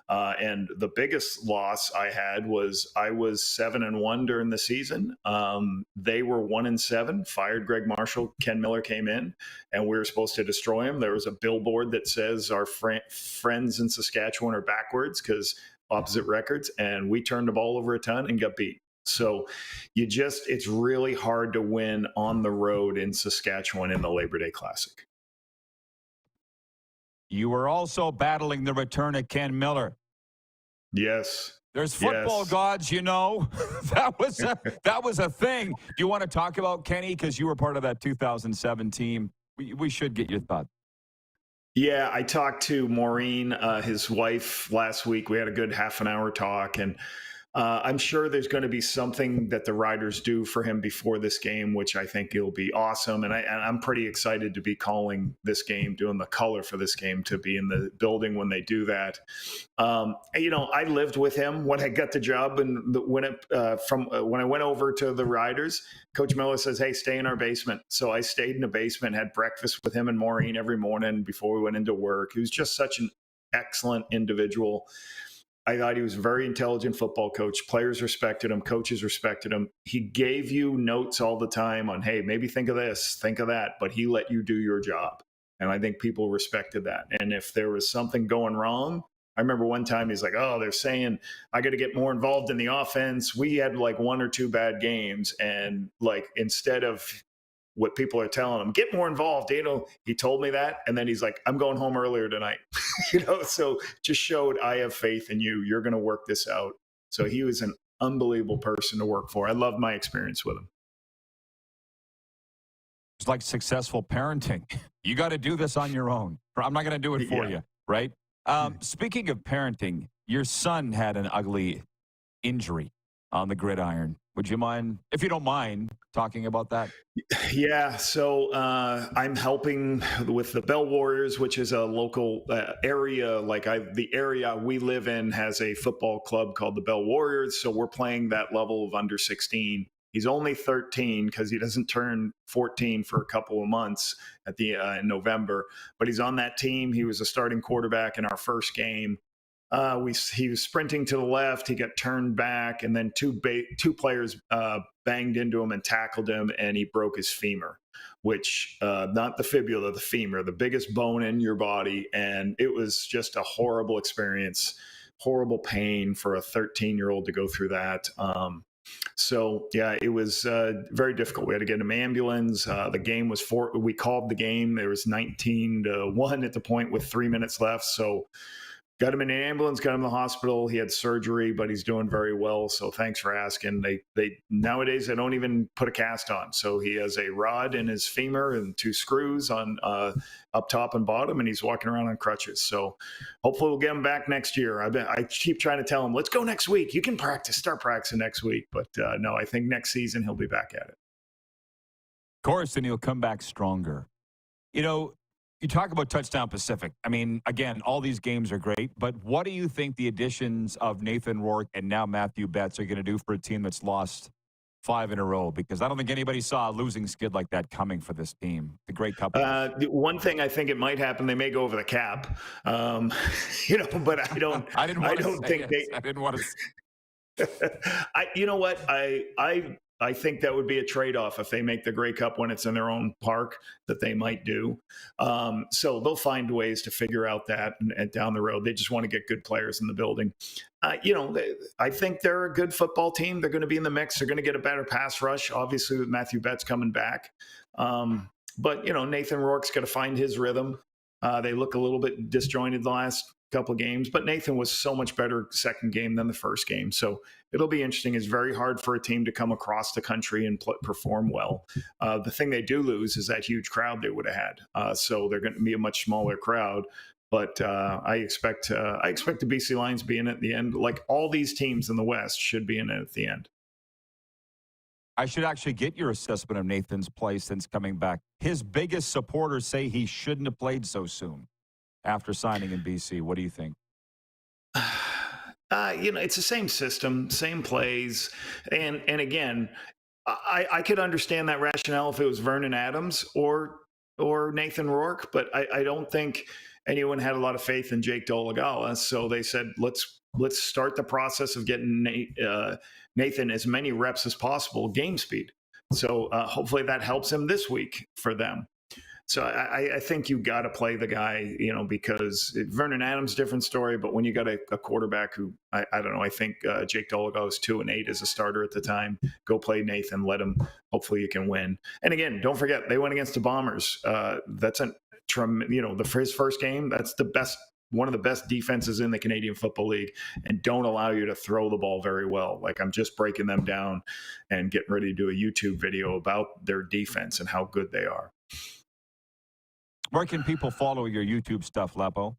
And the biggest loss I had was I was 7-1 during the season. They were 1-7, fired Greg Marshall. Ken Miller came in, and we were supposed to destroy him. There was a billboard that says our friends in Saskatchewan are backwards because opposite records, and we turned the ball over a ton and got beat. So it's really hard to win on the road in Saskatchewan in the Labor Day Classic. You were also battling the return of Ken Miller. Yes. There's football gods, that was a thing. Do you want to talk about Kenny? Because you were part of that 2007 team. We should get your thoughts. Yeah, I talked to Maureen, his wife, last week. We had a good half an hour talk, and I'm sure there's going to be something that the Riders do for him before this game, which I think will be awesome. And I'm pretty excited to be calling this game, doing the color for this game, to be in the building when they do that. I lived with him when I got the job, and when I went over to the Riders, Coach Miller says, "Hey, stay in our basement." So I stayed in the basement, had breakfast with him and Maureen every morning before we went into work. He was just such an excellent individual. I thought he was a very intelligent football coach. Players respected him. Coaches respected him. He gave you notes all the time on, hey, maybe think of this, think of that, but he let you do your job. And I think people respected that. And if there was something going wrong, I remember one time he's like, oh, they're saying I got to get more involved in the offense. We had like 1 or 2 bad games. And like, instead of what people are telling him, get more involved. He told me that. And then he's like, I'm going home earlier tonight. So just showed, I have faith in you. You're going to work this out. So he was an unbelievable person to work for. I loved my experience with him. It's like successful parenting. You got to do this on your own. I'm not going to do it for you, right? Speaking of parenting, your son had an ugly injury on the gridiron. Would you mind, if you don't mind, talking about that? Yeah, so I'm helping with the Bell Warriors, which is a local area. The area we live in has a football club called the Bell Warriors, so we're playing that level of under 16. He's only 13 because he doesn't turn 14 for a couple of months at the in November. But he's on that team. He was a starting quarterback in our first game. He was sprinting to the left. He got turned back, and then two players banged into him and tackled him, and he broke his femur, which not the fibula, the femur, the biggest bone in your body. And it was just a horrible experience, horrible pain for a 13-year-old to go through that. So yeah, it was very difficult. We had to get him ambulance. The game was we called the game. There was 19-1 at the point with 3 minutes left. So got him in an ambulance, got him in the hospital. He had surgery, but he's doing very well. So thanks for asking. They nowadays they don't even put a cast on. So he has a rod in his femur and 2 screws on up top and bottom, and he's walking around on crutches. So hopefully we'll get him back next year. I keep trying to tell him, let's go next week. You can start practicing next week. But no, I think next season he'll be back at it. Of course, and he'll come back stronger. You know, you talk about Touchdown Pacific. I mean, again, all these games are great, but what do you think the additions of Nathan Rourke and now Matthew Betts are going to do for a team that's lost 5 in a row? Because I don't think anybody saw a losing skid like that coming for this team. The great couple. One thing I think it might happen, they may go over the cap. But I don't. I didn't want to. You know what? I think that would be a trade-off if they make the Grey Cup when it's in their own park, that they might do. So they'll find ways to figure out that and down the road. They just want to get good players in the building. I think they're a good football team. They're going to be in the mix. They're going to get a better pass rush, obviously, with Matthew Betts coming back. But Nathan Rourke's got to find his rhythm. They look a little bit disjointed the last couple of games, but Nathan was so much better second game than the first game. So it'll be interesting. It's very hard for a team to come across the country and perform well. The thing they do lose is that huge crowd they would have had. So they're going to be a much smaller crowd. But I expect the BC Lions to be in it at the end. Like all these teams in the West should be in it at the end. I should actually get your assessment of Nathan's play since coming back. His biggest supporters say he shouldn't have played so soon after signing in BC. What do you think? It's the same system, same plays. And again, I could understand that rationale if it was Vernon Adams or Nathan Rourke, but I don't think anyone had a lot of faith in Jake Dolegala. So they said, let's start the process of getting Nathan as many reps as possible, game speed. So hopefully that helps him this week for them. So I think you got to play the guy, because Vernon Adams, different story. But when you got a quarterback who, I don't know, I think Jake Dolegala was 2-8 as a starter at the time. Go play Nathan, let him. Hopefully you can win. And again, don't forget they went against the Bombers. That's his first game. That's one of the best defenses in the Canadian Football League, and don't allow you to throw the ball very well. Like I'm just breaking them down and getting ready to do a YouTube video about their defense and how good they are. Where can people follow your YouTube stuff, Lapo?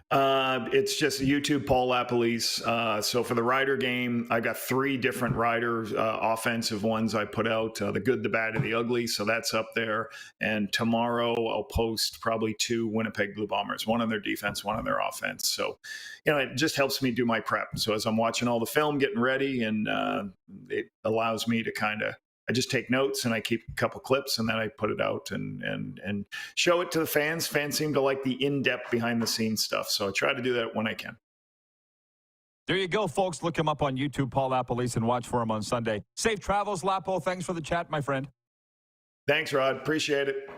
It's just YouTube, Paul LaPolice. So for the Rider game, I've got 3 different Rider offensive ones I put out, the good, the bad, and the ugly. So that's up there. And tomorrow I'll post probably 2 Winnipeg Blue Bombers, one on their defense, one on their offense. So, it just helps me do my prep. So as I'm watching all the film, getting ready, and it allows me to I just take notes and I keep a couple clips and then I put it out and show it to the fans. Fans seem to like the in-depth behind the scenes stuff. So I try to do that when I can. There you go, folks. Look him up on YouTube, Paul LaPolice, and watch for him on Sunday. Safe travels, Lapo. Thanks for the chat, my friend. Thanks, Rod. Appreciate it.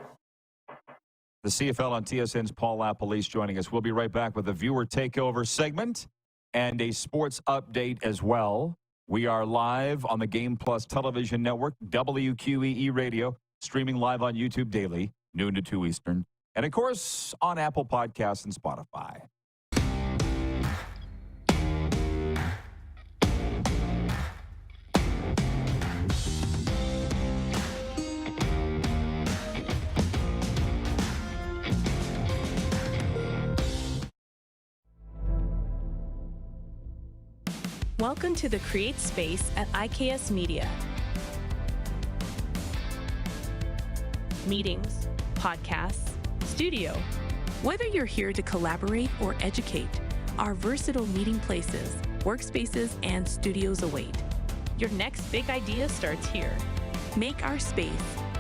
The CFL on TSN's Paul LaPolice joining us. We'll be right back with a viewer takeover segment and a sports update as well. We are live on the Game Plus television network, WQEE Radio, streaming live on YouTube daily, noon to 2 Eastern, and of course on Apple Podcasts and Spotify. Welcome to the Create Space at IKS Media. Meetings, podcasts, studio. Whether you're here to collaborate or educate, our versatile meeting places, workspaces, and studios await. Your next big idea starts here. Make our space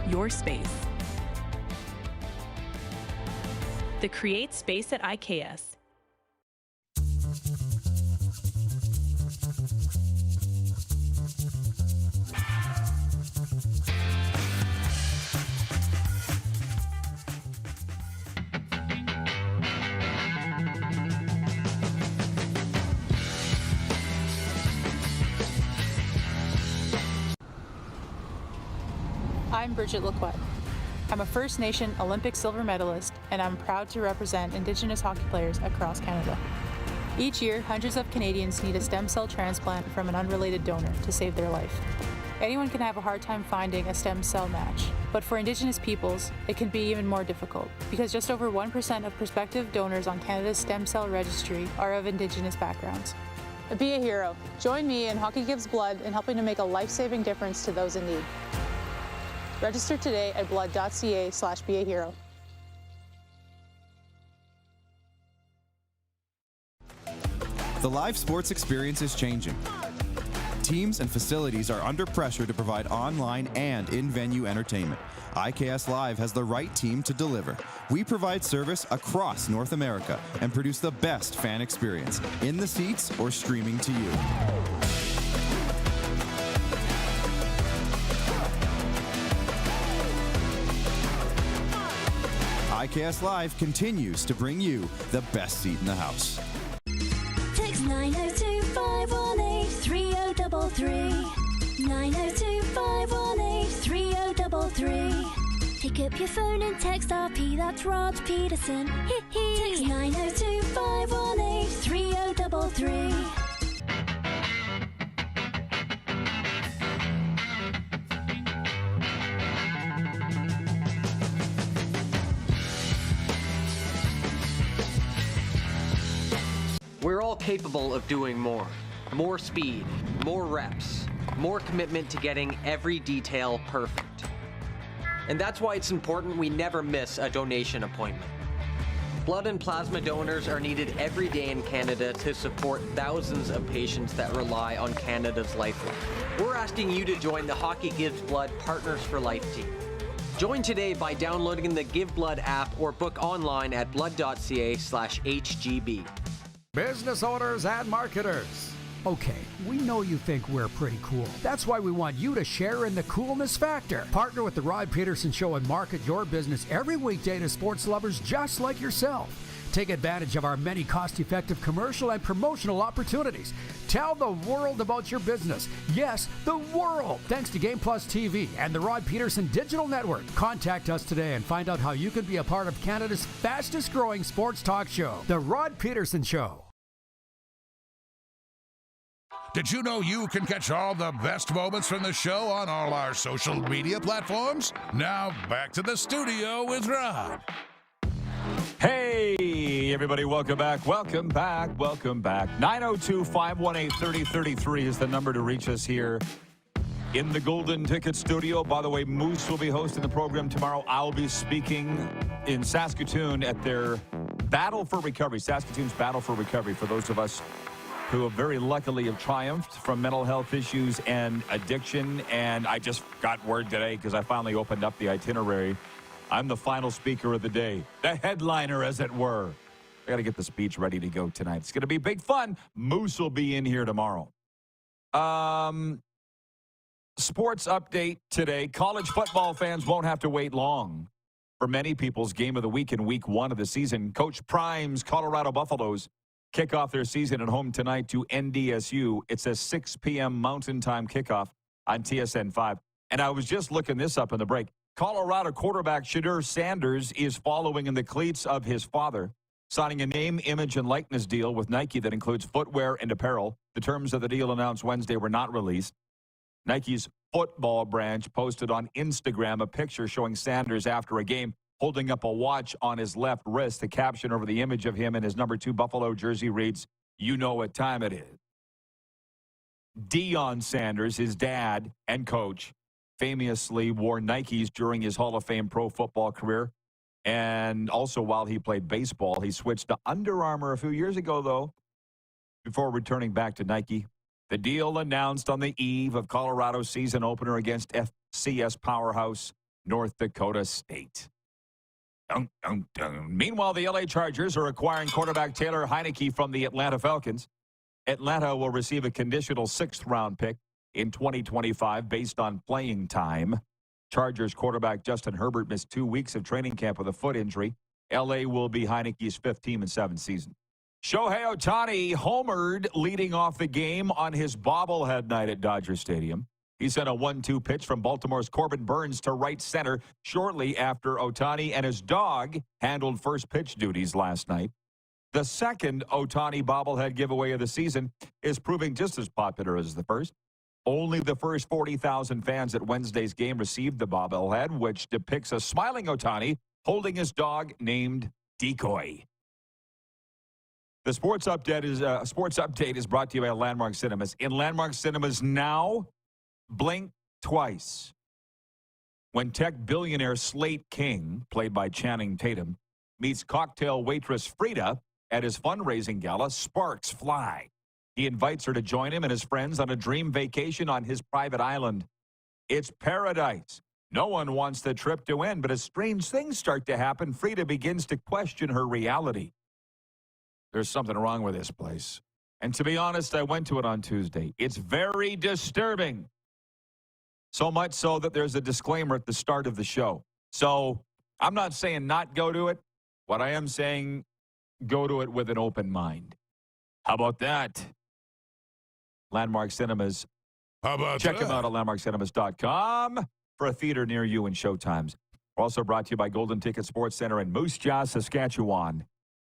your space. The Create Space at IKS. I'm Bridget Lacquette. I'm a First Nation Olympic silver medalist, and I'm proud to represent Indigenous hockey players across Canada. Each year, hundreds of Canadians need a stem cell transplant from an unrelated donor to save their life. Anyone can have a hard time finding a stem cell match, but for Indigenous peoples, it can be even more difficult because just over 1% of prospective donors on Canada's stem cell registry are of Indigenous backgrounds. Be a hero. Join me in Hockey Gives Blood in helping to make a life-saving difference to those in need. Register today at blood.ca/beahero. The live sports experience is changing. Teams and facilities are under pressure to provide online and in-venue entertainment. IKS Live has the right team to deliver. We provide service across North America and produce the best fan experience, in the seats or streaming to you. IKS Live continues to bring you the best seat in the house. Text 902-518-3033. 902-518-3033. Pick up your phone and text RP, that's Rod Pedersen. Text 902-518-3033. We're all capable of doing more. More speed, more reps, more commitment to getting every detail perfect. And that's why it's important we never miss a donation appointment. Blood and plasma donors are needed every day in Canada to support thousands of patients that rely on Canada's lifeline. We're asking you to join the Hockey Gives Blood Partners for Life team. Join today by downloading the Give Blood app or book online at blood.ca/HGB. Business owners and marketers. Okay, we know you think we're pretty cool. That's why we want you to share in the coolness factor. Partner with the Rod Pedersen Show and market your business every weekday to sports lovers just like yourself. Take advantage of our many cost-effective commercial and promotional opportunities. Tell the world about your business. Yes, the world. Thanks to Game Plus TV and the Rod Pedersen Digital Network. Contact us today and find out how you can be a part of Canada's fastest-growing sports talk show, The Rod Pedersen Show. Did you know you can catch all the best moments from the show on all our social media platforms? Now, back to the studio with Rod. Hey, everybody, welcome back. Welcome back. Welcome back. 902-518-3033 is the number to reach us here in the Golden Ticket Studio. By the way, Moose will be hosting the program tomorrow. I'll be speaking in Saskatoon at their Battle for Recovery, Saskatoon's Battle for Recovery, for those of us who have very luckily have triumphed from mental health issues and addiction. And I just got word today because I finally opened up the itinerary. I'm the final speaker of the day, the headliner, as it were. I got to get the speech ready to go tonight. It's going to be big fun. Moose will be in here tomorrow. Sports update today. College football fans won't have to wait long for many people's game of the week in week one of the season. Coach Prime's Colorado Buffaloes kick off their season at home tonight to NDSU. It's a 6 p.m. Mountain Time kickoff on TSN 5. And I was just looking this up in the break. Colorado quarterback Shedeur Sanders is following in the cleats of his father, signing a name, image, and likeness deal with Nike that includes footwear and apparel. The terms of the deal announced Wednesday were not released. Nike's football branch posted on Instagram a picture showing Sanders after a game holding up a watch on his left wrist. The caption over the image of him in his number 2 Buffalo jersey reads, "You know what time it is." Deion Sanders, his dad and coach, famously wore Nikes during his Hall of Fame pro football career. And also while he played baseball, he switched to Under Armour a few years ago, though, before returning back to Nike. The deal announced on the eve of Colorado's season opener against FCS powerhouse North Dakota State. Dun, dun, dun. Meanwhile, the LA Chargers are acquiring quarterback Taylor Heineke from the Atlanta Falcons. Atlanta will receive a conditional 6th-round pick in 2025 based on playing time. Chargers quarterback Justin Herbert missed 2 weeks of training camp with a foot injury. LA will be Heineke's 5th team in 7 seasons. Shohei Ohtani homered leading off the game on his bobblehead night at Dodger Stadium. He sent a 1-2 pitch from Baltimore's Corbin Burns to right center shortly after Ohtani and his dog handled first pitch duties last night. The second Ohtani bobblehead giveaway of the season is proving just as popular as the first. Only the first 40,000 fans at Wednesday's game received the bobblehead, which depicts a smiling Ohtani holding his dog named Decoy. The sports update is brought to you by Landmark Cinemas. In Landmark Cinemas now, blink twice. When tech billionaire Slate King, played by Channing Tatum, meets cocktail waitress Frida at his fundraising gala, sparks fly. He invites her to join him and his friends on a dream vacation on his private island. It's paradise. No one wants the trip to end, but as strange things start to happen, Frida begins to question her reality. There's something wrong with this place. And to be honest, I went to it on Tuesday. It's very disturbing. So much so that there's a disclaimer at the start of the show. So I'm not saying not go to it. What I am saying, go to it with an open mind. How about that? Landmark Cinemas. How about Check that? them out at landmarkcinemas.com for a theater near you and showtimes. We're also brought to you by Golden Ticket Sports Center in Moose Jaw, Saskatchewan.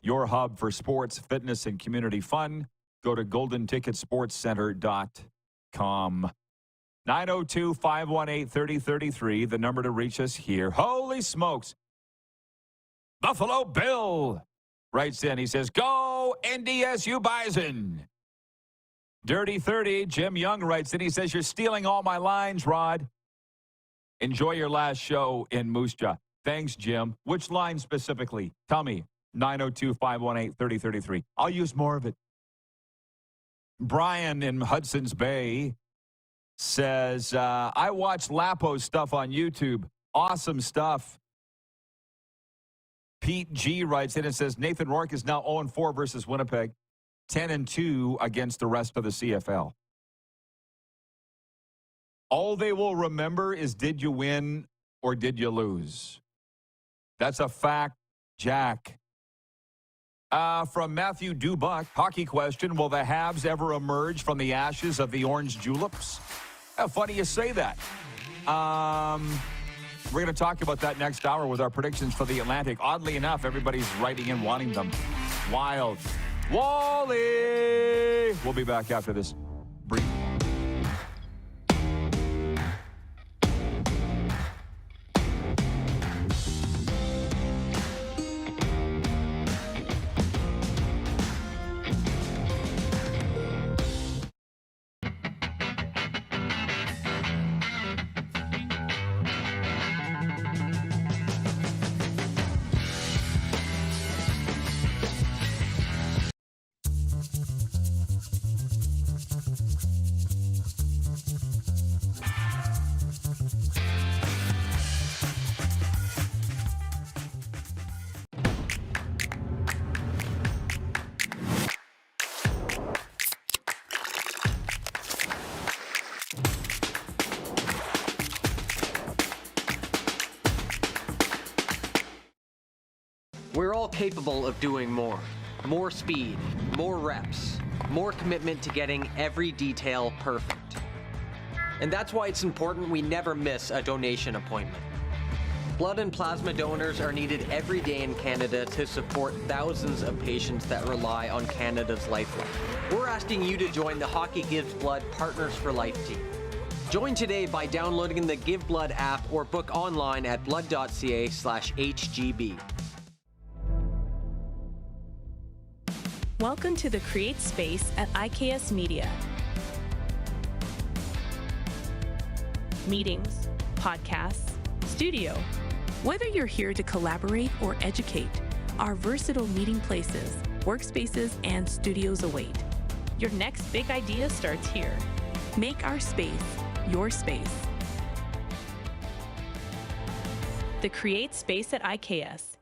Your hub for sports, fitness, and community fun. Go to goldenticketsportscenter.com. 902-518-3033, the number to reach us here. Holy smokes. Buffalo Bill writes in. He says, go NDSU Bison. Dirty 30, Jim Young writes in. He says, you're stealing all my lines, Rod. Enjoy your last show in Moose Jaw. Thanks, Jim. Which line specifically? Tell me. 902-518-3033. I'll use more of it. Brian in Hudson's Bay says, I watch Lapo's stuff on YouTube. Awesome stuff. Pete G writes in and says, Nathan Rourke is now 0-4 versus Winnipeg, 10-2 against the rest of the CFL. All they will remember is, did you win or did you lose? That's a fact, Jack. From Matthew Dubuck, hockey question, will the Habs ever emerge from the ashes of the Orange Juleps? Funny you say that. We're going to talk about that next hour with our predictions for the Atlantic. Oddly enough, everybody's writing in wanting them. Wild. Wally! We'll be back after this brief. We're all capable of doing more. More speed, more reps, more commitment to getting every detail perfect. And that's why it's important we never miss a donation appointment. Blood and plasma donors are needed every day in Canada to support thousands of patients that rely on Canada's lifeline. We're asking you to join the Hockey Gives Blood Partners for Life team. Join today by downloading the Give Blood app or book online at blood.ca/HGB. Welcome to the Create Space at IKS Media. meetings, podcasts, studio. Whether you're here to collaborate or educate, our versatile meeting places, workspaces, and studios await. Your next big idea starts here. Make our space your space. The Create Space at IKS.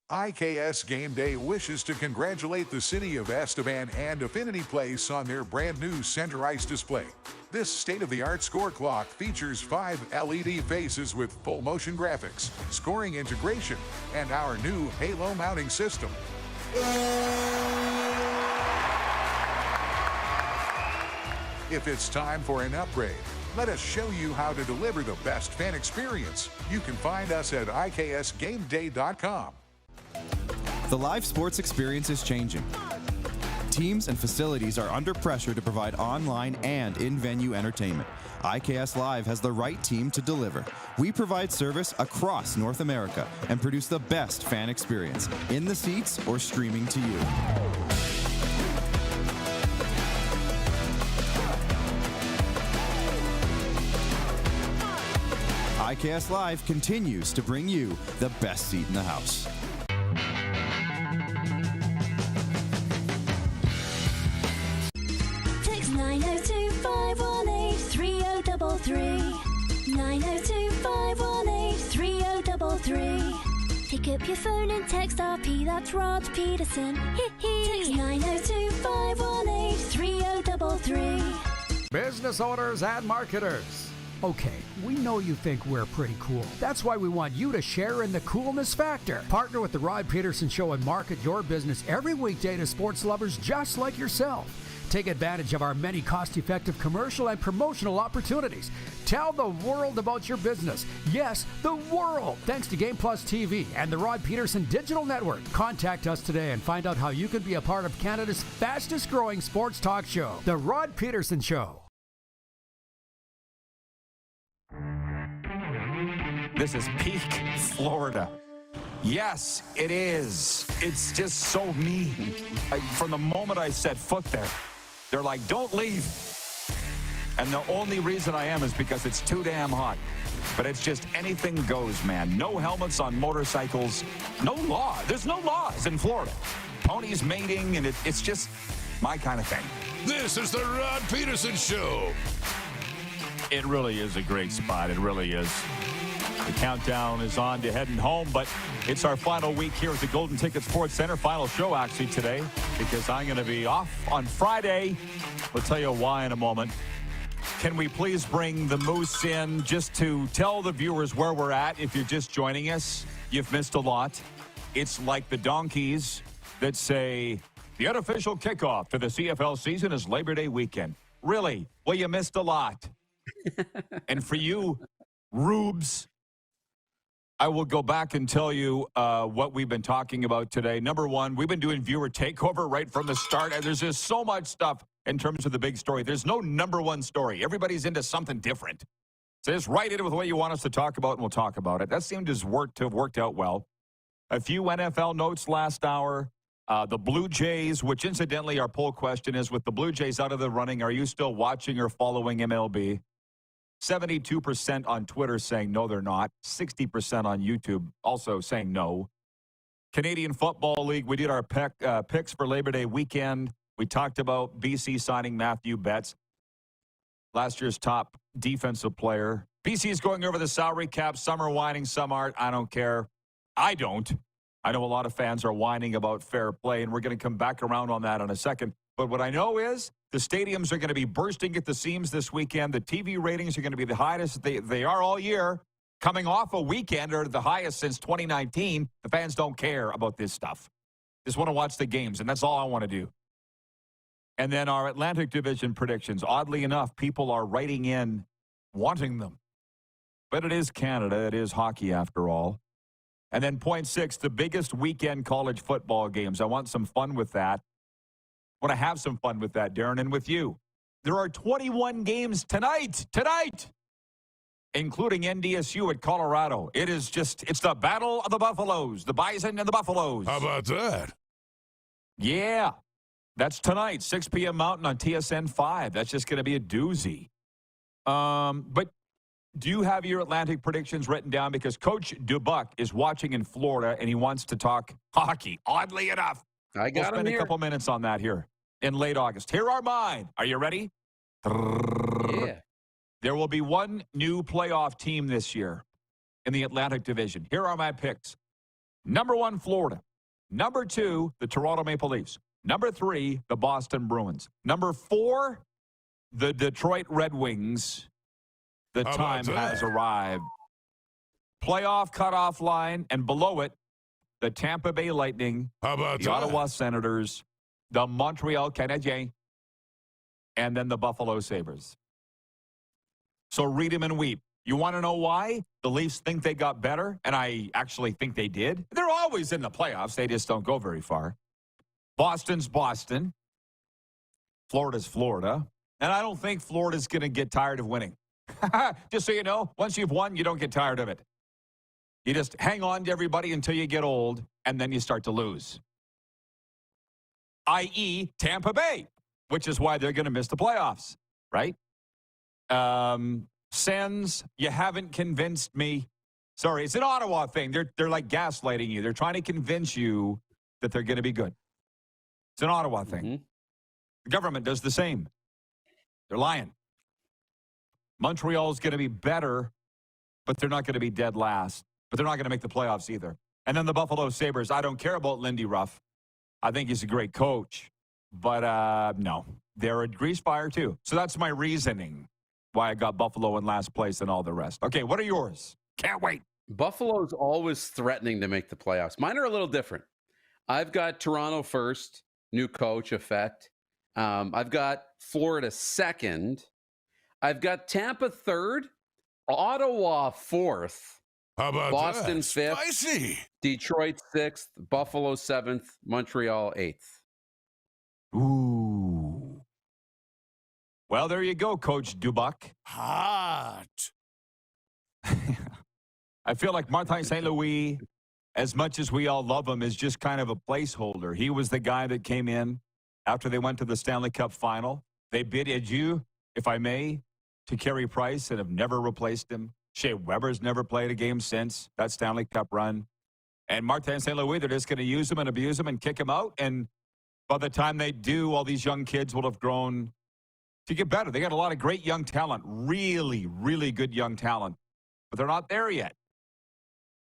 IKS Game Day wishes to congratulate the city of Esteban and Affinity Place on their brand new center ice display. This state-of-the-art score clock features 5 LED faces with full motion graphics, scoring integration, and our new Halo mounting system. If it's time for an upgrade, let us show you how to deliver the best fan experience. You can find us at iksgameday.com. The live sports experience is changing. Teams and facilities are under pressure to provide online and in-venue entertainment. IKS Live has the right team to deliver. We provide service across North America and produce the best fan experience, in the seats or streaming to you. IKS Live continues to bring you the best seat in the house. Text 902-518-3033. 902-518-3033. Pick up your phone and text RP, that's Rod Pedersen. Text 902-518-3033. Business owners and marketers. Okay, we know you think we're pretty cool. That's why we want you to share in the coolness factor. Partner with the Rod Pedersen Show and market your business every weekday to sports lovers just like yourself. Take advantage of our many cost-effective commercial and promotional opportunities. Tell the world about your business. Yes, the world. Thanks to Game Plus TV and the Rod Pedersen Digital Network. Contact us today and find out how you can be a part of Canada's fastest-growing sports talk show, The Rod Pedersen Show. This is peak Florida. Yes, it is. It's just so mean. From the moment I set foot there, they're like, don't leave. And the only reason I am is because it's too damn hot. But it's just anything goes, man. No helmets on motorcycles. No law. There's no laws in Florida. Ponies mating, and it's just my kind of thing. This is the Rod Pedersen Show. It really is a great spot. It really is. The countdown is on to heading home, but it's our final week here at the Golden Ticket Sports Center. Final show, actually, today, because I'm going to be off on Friday. We'll tell you why in a moment. Can we please bring the Moose in just to tell the viewers where we're at? If you're just joining us, you've missed a lot. It's like the donkeys that say the unofficial kickoff to the CFL season is Labor Day weekend. Really? Well, you missed a lot. And for you, rubes, I will go back and tell you what we've been talking about today. Number one, we've been doing viewer takeover right from the start. And there's just so much stuff in terms of the big story. There's no number one story. Everybody's into something different. So just write it with what you want us to talk about, and we'll talk about it. That seemed to have worked out well. A few NFL notes last hour. The Blue Jays, which incidentally our poll question is, with the Blue Jays out of the running, are you still watching or following MLB? 72% on Twitter saying no, they're not. 60% on YouTube also saying no. Canadian Football League, we did our picks for Labor Day weekend. We talked about BC signing Matthew Betts, last year's top defensive player. BC is going over the salary cap. Some are whining, some aren't. I don't care. I don't. I know a lot of fans are whining about fair play, and we're going to come back around on that in a second. But what I know is the stadiums are going to be bursting at the seams this weekend. The TV ratings are going to be the highest they are all year. Coming off a weekend are the highest since 2019. The fans don't care about this stuff. Just want to watch the games, and that's all I want to do. And then our Atlantic Division predictions. Oddly enough, people are writing in wanting them. But it is Canada. It is hockey after all. And then point 6, the biggest weekend college football games. I want some fun with that. I want to have some fun with that, Darren, and with you. There are 21 games tonight, including NDSU at Colorado. It's the battle of the Buffaloes, the Bison and the Buffaloes. How about that? Yeah, that's tonight, 6 p.m. Mountain on TSN 5. That's just going to be a doozy. But do you have your Atlantic predictions written down? Because Coach Dubuck is watching in Florida, and he wants to talk hockey, oddly enough. I got We'll spend a couple minutes on that here in late August. Here are mine. Are you ready? Yeah. There will be one new playoff team this year in the Atlantic Division. Here are my picks. Number 1, Florida. Number 2, the Toronto Maple Leafs. Number 3, the Boston Bruins. Number 4, the Detroit Red Wings. The time has arrived. Playoff cutoff line, and below it, the Tampa Bay Lightning, the Ottawa Senators, the Montreal Canadiens, and then the Buffalo Sabres. So read them and weep. You want to know why? The Leafs think they got better, and I actually think they did. They're always in the playoffs. They just don't go very far. Boston's Boston. Florida's Florida. And I don't think Florida's going to get tired of winning. Just so you know, once you've won, you don't get tired of it. You just hang on to everybody until you get old, and then you start to lose. I.e., Tampa Bay, which is why they're going to miss the playoffs, right? Sens, you haven't convinced me. Sorry, it's an Ottawa thing. They're like gaslighting you. They're trying to convince you that they're going to be good. It's an Ottawa thing. Mm-hmm. The government does the same. They're lying. Montreal's going to be better, but they're not going to be dead last. But they're not going to make the playoffs either. And then the Buffalo Sabres, I don't care about Lindy Ruff. I think he's a great coach. But no, they're a grease fire too. So that's my reasoning why I got Buffalo in last place and all the rest. Okay, what are yours? Can't wait. Buffalo's always threatening to make the playoffs. Mine are a little different. I've got Toronto first, new coach effect. I've got Florida second. I've got Tampa third, Ottawa fourth, how about Boston that? fifth, Spicy. Detroit sixth, Buffalo seventh, Montreal eighth. Ooh. Well, there you go, Coach Dubuck. Hot. I feel like Martin St. Louis, as much as we all love him, is just kind of a placeholder. He was the guy that came in after they went to the Stanley Cup final. They bid adieu, if I may, to Carey Price and have never replaced him. Shea Weber's never played a game since that Stanley Cup run. And Martin St. Louis, they're just going to use him and abuse him and kick him out. And by the time they do, all these young kids will have grown to get better. They got a lot of great young talent, really, really good young talent, but they're not there yet.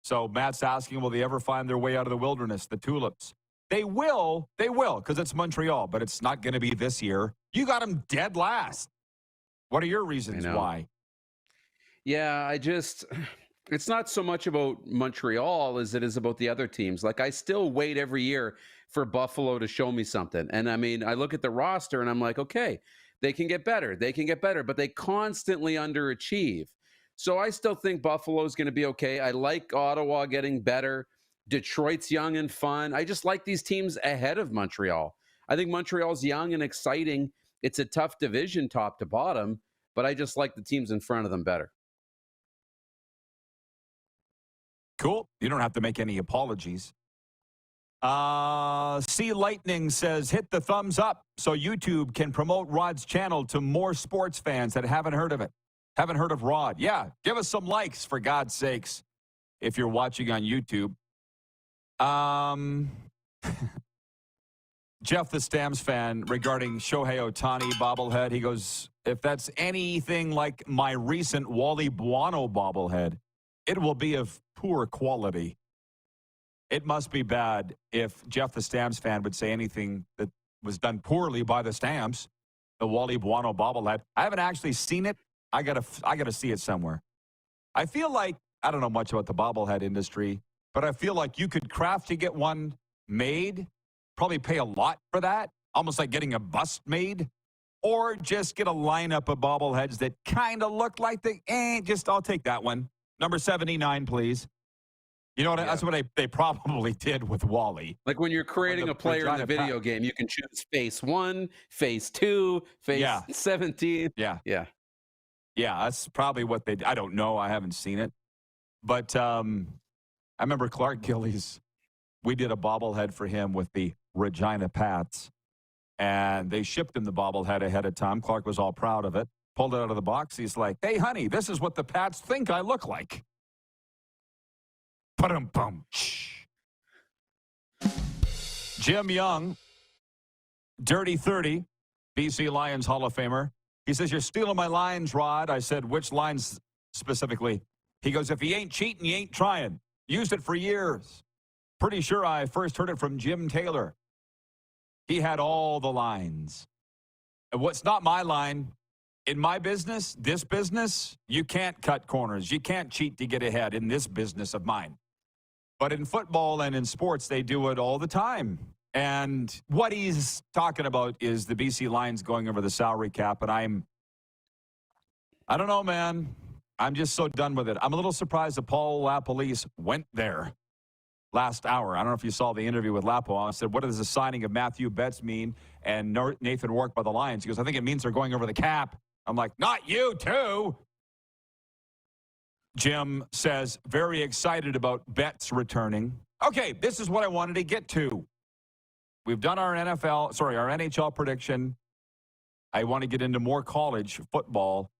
So Matt's asking, will they ever find their way out of the wilderness, the tulips? They will, because it's Montreal, but it's not going to be this year. You got them dead last. What are your reasons why? Yeah, it's not so much about Montreal as it is about the other teams. Like, I still wait every year for Buffalo to show me something. And I mean, I look at the roster and I'm like, okay, they can get better. They can get better, but they constantly underachieve. So I still think Buffalo is going to be okay. I like Ottawa getting better. Detroit's young and fun. I just like these teams ahead of Montreal. I think Montreal's young and exciting. It's a tough division top to bottom, but I just like the teams in front of them better. Cool. You don't have to make any apologies. C Lightning says, hit the thumbs up so YouTube can promote Rod's channel to more sports fans that haven't heard of it. Haven't heard of Rod. Yeah, give us some likes, for God's sakes, if you're watching on YouTube. Jeff, the Stamps fan, regarding Shohei Ohtani bobblehead, he goes, if that's anything like my recent Wally Buono bobblehead, it will be of poor quality. It must be bad if Jeff, the Stamps fan, would say anything that was done poorly by the Stamps, the Wally Buono bobblehead. I haven't actually seen it. I gotta see it somewhere. I feel like, I don't know much about the bobblehead industry, but I feel like you could craft to get one made, probably pay a lot for that, almost like getting a bust made, or just get a lineup of bobbleheads that kind of look like I'll take that one. Number 79, please. You know what? Yeah. That's what they probably did with Wally. Like when you're creating a player in the video game, you can choose phase 1, phase 2, phase 17. Yeah. Yeah. Yeah, that's probably what they did. I don't know. I haven't seen it. But I remember Clark Gillies, we did a bobblehead for him with the Regina Pats, and they shipped him the bobblehead ahead of time. Clark was all proud of it. pulled it out of the box. He's like, hey, honey, this is what the Pats think I look like. Ba-dum-bum. Jim Young, Dirty 30, BC Lions Hall of Famer. He says, you're stealing my lines, Rod. I said, which lines specifically? He goes, if he ain't cheating, he ain't trying. Used it for years. Pretty sure I first heard it from Jim Taylor. He had all the lines. And what's not my line, in my business, this business, you can't cut corners. You can't cheat to get ahead in this business of mine. But in football and in sports, they do it all the time. And what he's talking about is the BC Lions going over the salary cap. And I don't know, man. I'm just so done with it. I'm a little surprised that Paul LaPolice went there last hour. I don't know if you saw the interview with Lapo. I said, what does the signing of Matthew Betts mean and Nathan Rourke by the Lions? He goes, I think it means they're going over the cap. I'm like, not you too. Jim says, very excited about Betts returning. Okay, this is what I wanted to get to. We've done our NHL prediction. I want to get into more college football.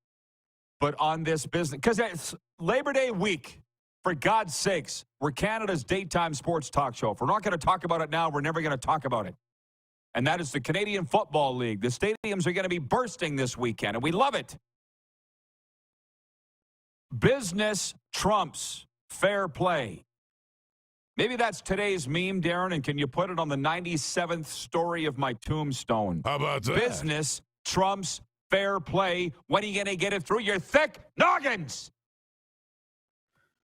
But on this business, because it's Labor Day week, for God's sakes, we're Canada's daytime sports talk show. If we're not going to talk about it now, we're never going to talk about it. And that is the Canadian Football League. The stadiums are going to be bursting this weekend, and we love it. Business trumps fair play. Maybe that's today's meme, Darren, and can you put it on the 97th story of my tombstone? How about that? Business trumps fair play. When are you going to get it through your thick noggins?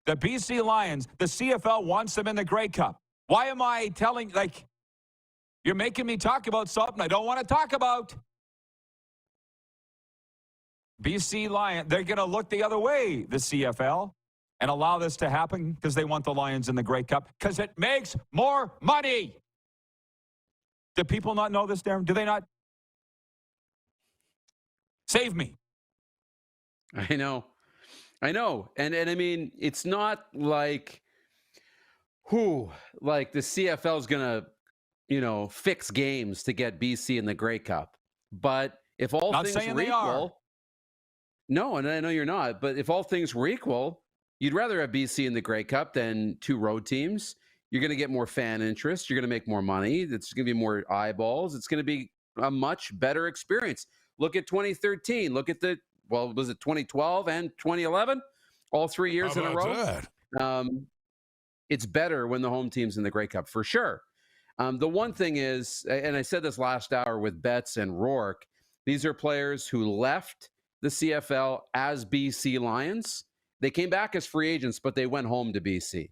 The BC Lions, the CFL wants them in the Grey Cup. Why am I telling, you're making me talk about something I don't want to talk about. BC Lions, they're going to look the other way, the CFL, and allow this to happen because they want the Lions in the Grey Cup because it makes more money. Do people not know this, Darren? Do they not? Save me. I know. And I mean, it's not like, the CFL is going to, fix games to get BC in the Grey Cup. But if all not things saying were they are. equal, no, and I know you're not, but if all things were equal, you'd rather have BC in the Grey Cup than two road teams. You're going to get more fan interest. You're going to make more money. It's going to be more eyeballs. It's going to be a much better experience. Look at 2013. Look at was it 2012 and 2011? All 3 years in a row. It's better when the home team's in the Grey Cup, for sure. The one thing is, and I said this last hour with Betts and Rourke, these are players who left the CFL as BC Lions. They came back as free agents, but they went home to BC.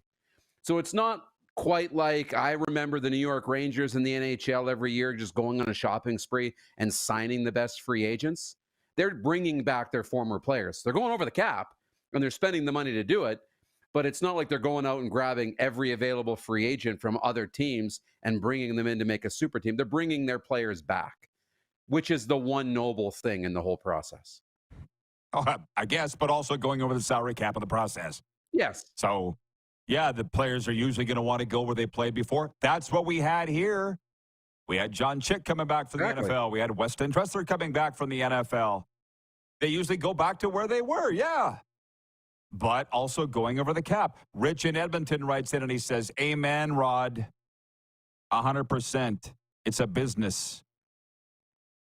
So it's not quite like I remember the New York Rangers in the NHL every year just going on a shopping spree and signing the best free agents. They're bringing back their former players. They're going over the cap, and they're spending the money to do it, but it's not like they're going out and grabbing every available free agent from other teams and bringing them in to make a super team. They're bringing their players back, which is the one noble thing in the whole process. Oh, I guess, but also going over the salary cap in the process. Yes. So, yeah, the players are usually going to want to go where they played before. That's what we had here. We had John Chick coming back from the NFL. We had Weston Dressler coming back from the NFL. They usually go back to where they were, yeah. But also going over the cap. Rich in Edmonton writes in and he says, amen, Rod. 100%. It's a business.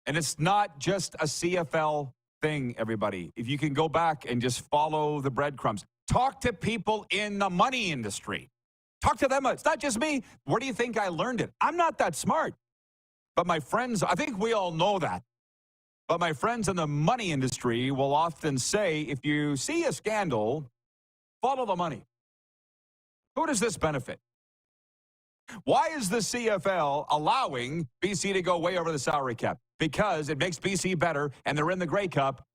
And it's not just a CFL thing, everybody. If you can go back and just follow the breadcrumbs. Talk to people in the money industry. Talk to them. It's not just me. Where do you think I learned it? I'm not that smart. But my friends, I think we all know that. But my friends in the money industry will often say, if you see a scandal, follow the money. Who does this benefit? Why is the CFL allowing BC to go way over the salary cap? Because it makes BC better, and they're in the Grey Cup.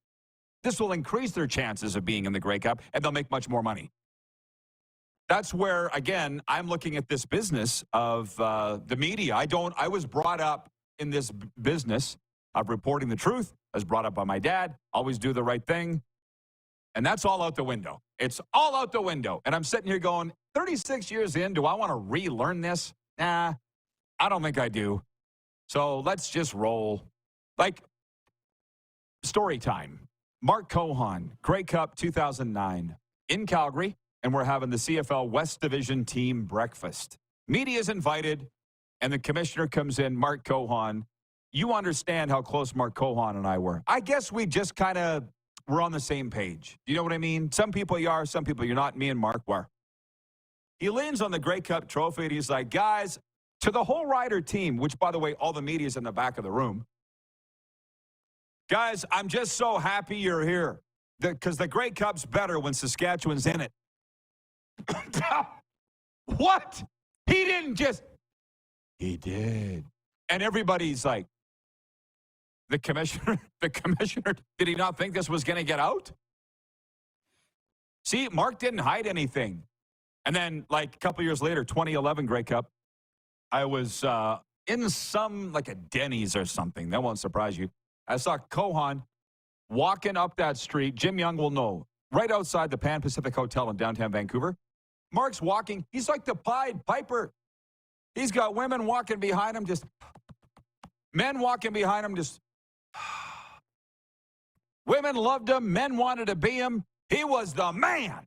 This will increase their chances of being in the Grey Cup, and they'll make much more money. That's where, again, I'm looking at this business of the media. I was brought up in this business of reporting the truth. I was brought up by my dad. Always do the right thing. And that's all out the window. It's all out the window. And I'm sitting here going, 36 years in, do I want to relearn this? Nah, I don't think I do. So let's just roll. Like, story time. Mark Cohan, Grey Cup 2009 in Calgary, and we're having the CFL West Division team breakfast. Media's invited, and the commissioner comes in, Mark Cohan. You understand how close Mark Cohan and I were. I guess we just kind of were on the same page. You know what I mean? Some people you are, some people you're not. Me and Mark were. He leans on the Grey Cup trophy, and he's like, guys, to the whole Rider team, which, by the way, all the media's in the back of the room. Guys, I'm just so happy you're here because the Grey Cup's better when Saskatchewan's in it. What? He didn't just... He did. And everybody's like, the commissioner, did he not think this was going to get out? See, Mark didn't hide anything. And then, like, a couple years later, 2011 Grey Cup, I was in some, like a Denny's or something. That won't surprise you. I saw Cohan walking up that street. Jim Young will know. Right outside the Pan Pacific Hotel in downtown Vancouver. Mark's walking. He's like the Pied Piper. He's got women walking behind him, just... Men walking behind him, just... Women loved him. Men wanted to be him. He was the man.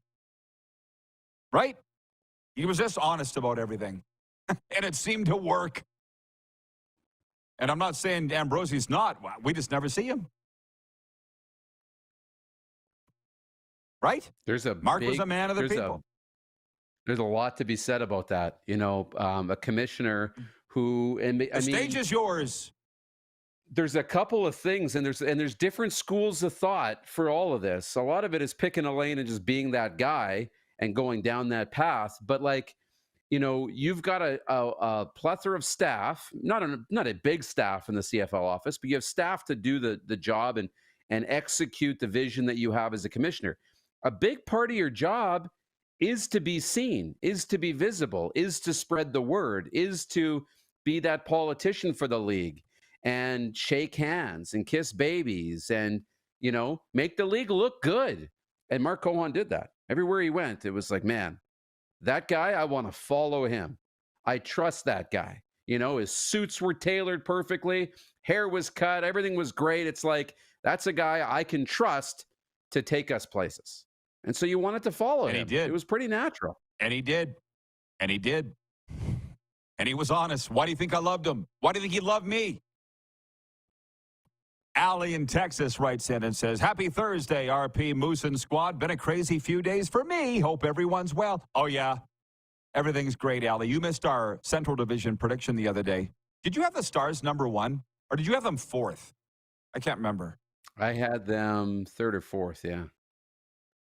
Right? He was just honest about everything. And it seemed to work. And I'm not saying Ambrosie's not. We just never see him. Right? Mark was a man of the people. There's a lot to be said about that. You know, a commissioner who... The stage is yours. There's a couple of things, and there's different schools of thought for all of this. A lot of it is picking a lane and just being that guy and going down that path. But, like, you know, you've got a plethora of staff, not a big staff in the CFL office, but you have staff to do the job and execute the vision that you have as a commissioner. A big part of your job is to be seen, is to be visible, is to spread the word, is to be that politician for the league and shake hands and kiss babies and, you know, make the league look good. And Mark Cohan did that. Everywhere he went, it was like, man, that guy, I want to follow him. I trust that guy. You know, his suits were tailored perfectly. Hair was cut. Everything was great. It's like, that's a guy I can trust to take us places. And so you wanted to follow him. And he did. It was pretty natural. And he did. And he did. And he was honest. Why do you think I loved him? Why do you think he loved me? Allie in Texas writes in and says, happy Thursday, RP Moose and Squad. Been a crazy few days for me. Hope everyone's well. Oh, yeah. Everything's great, Allie. You missed our Central Division prediction the other day. Did you have the Stars number 1? Or did you have them 4th? I can't remember. I had them 3rd or 4th, yeah.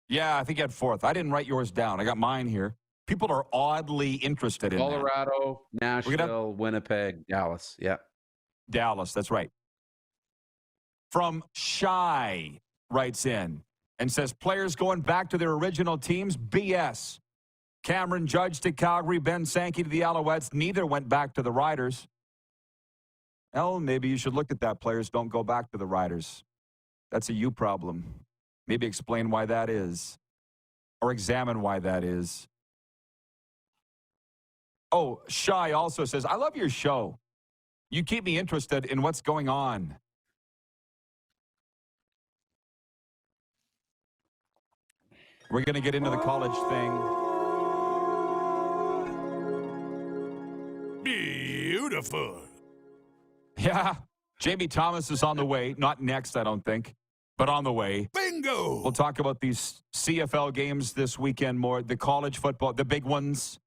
Yeah, I think you had 4th. I didn't write yours down. I got mine here. People are oddly interested in Colorado, Nashville, Winnipeg, Dallas. Yeah. Dallas, that's right. From Shy writes in and says, players going back to their original teams, BS. Cameron Judge to Calgary, Ben Sankey to the Alouettes. Neither went back to the Riders. Well, maybe you should look at that. Players don't go back to the Riders. That's a you problem. Maybe explain why that is. Or examine why that is. Oh, Shy also says, I love your show. You keep me interested in what's going on. We're going to get into the college thing. Beautiful. Yeah. Jamie Thomas is on the way. Not next, I don't think, but on the way. Bingo. We'll talk about these CFL games this weekend more, the college football, the big ones,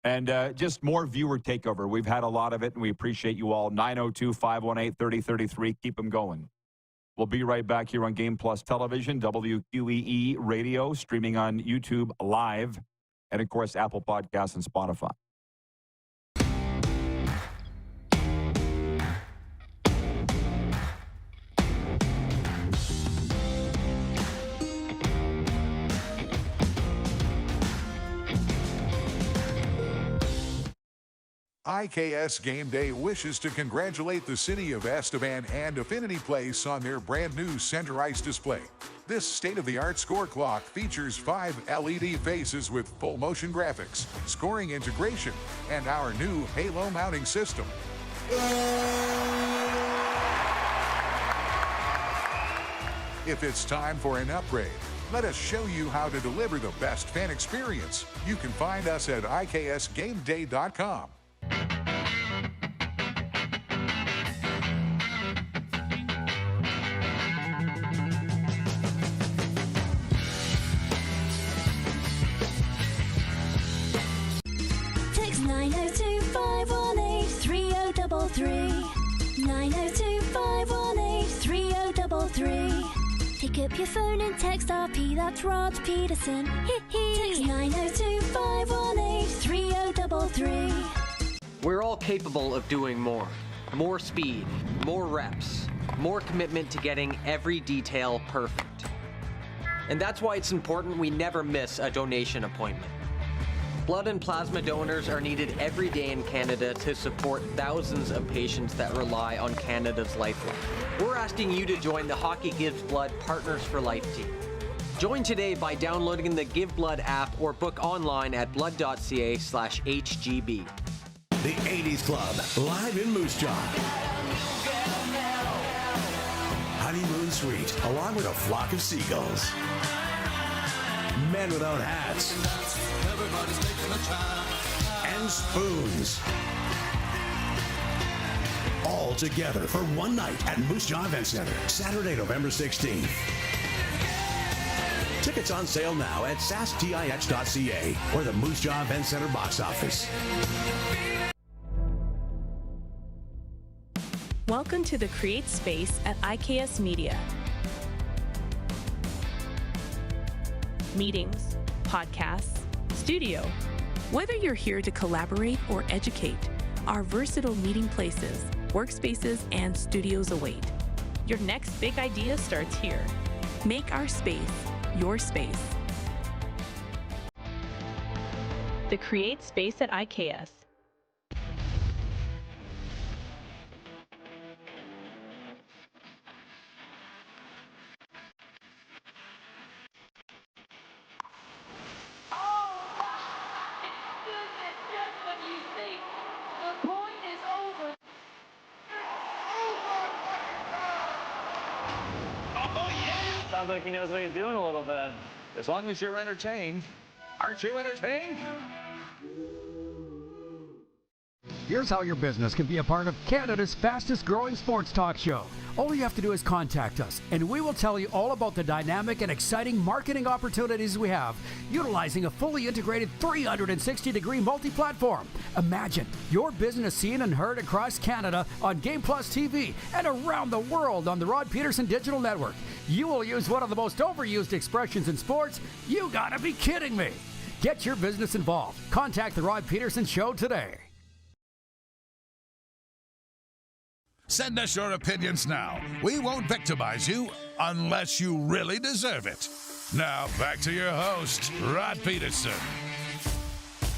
and just more viewer takeover. We've had a lot of it, and we appreciate you all. 902-518-3033. Keep them going. We'll be right back here on Game Plus Television, WQEE Radio, streaming on YouTube Live, and, of course, Apple Podcasts and Spotify. IKS Game Day wishes to congratulate the city of Estevan and Affinity Place on their brand new center ice display. This state-of-the-art score clock features 5 LED faces with full motion graphics, scoring integration, and our new Halo mounting system. If it's time for an upgrade, let us show you how to deliver the best fan experience. You can find us at iksgameday.com. Text 902-518-3033. 902-518-3033. Pick up your phone and text RP, that's Rod Pedersen. Text 902-518-3033. We're all capable of doing more. More speed, more reps, more commitment to getting every detail perfect. And that's why it's important we never miss a donation appointment. Blood and plasma donors are needed every day in Canada to support thousands of patients that rely on Canada's lifeline. We're asking you to join the Hockey Gives Blood Partners for Life team. Join today by downloading the Give Blood app or book online at blood.ca/HGB. The 80s Club, live in Moose Jaw. Honeymoon Suite, along with a flock of seagulls. Men without hats. And spoons. All together for one night at Moose Jaw Event Center, Saturday, November 16th. Tickets on sale now at sastix.ca or the Moose Jaw Event Center box office. Welcome to the Create Space at IKS Media. Meetings, podcasts, studio. Whether you're here to collaborate or educate, our versatile meeting places, workspaces, and studios await. Your next big idea starts here. Make our space your space. The Create Space at IKS. Sounds like he knows what he's doing a little bit. As long as you're entertained. Aren't you entertained? Here's how your business can be a part of Canada's fastest growing sports talk show. All you have to do is contact us, and we will tell you all about the dynamic and exciting marketing opportunities we have, utilizing a fully integrated 360-degree multi-platform. Imagine your business seen and heard across Canada on Game Plus TV and around the world on the Rod Pedersen Digital Network. You will use one of the most overused expressions in sports. You gotta be kidding me. Get your business involved. Contact the Rod Pedersen Show today. Send us your opinions now. We won't victimize you unless you really deserve it. Now, back to your host, Rod Pedersen.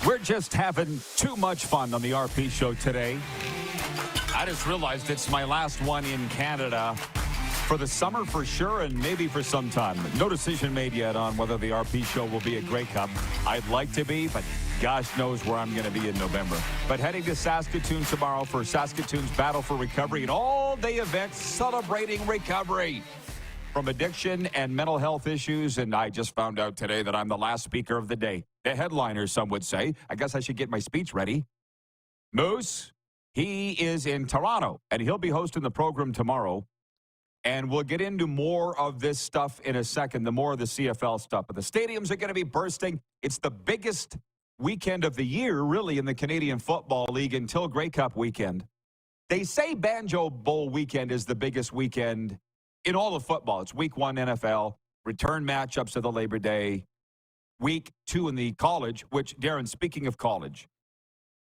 We're just having too much fun on the RP show today. I just realized it's my last one in Canada for the summer for sure, and maybe for some time. No decision made yet on whether the RP show will be at Grey Cup. I'd like to be, but gosh knows where I'm going to be in November. But heading to Saskatoon tomorrow for Saskatoon's Battle for Recovery, an all-day event celebrating recovery from addiction and mental health issues. And I just found out today that I'm the last speaker of the day. The headliner, some would say. I guess I should get my speech ready. Moose, he is in Toronto, and he'll be hosting the program tomorrow. And we'll get into more of this stuff in a second, the more of the CFL stuff. But the stadiums are going to be bursting. It's the biggest weekend of the year, really, in the Canadian Football League until Grey Cup weekend. They say Banjo Bowl weekend is the biggest weekend in all of football. It's week 1 NFL, return matchups of the Labor Day, week 2 in the college, which, Darren, speaking of college,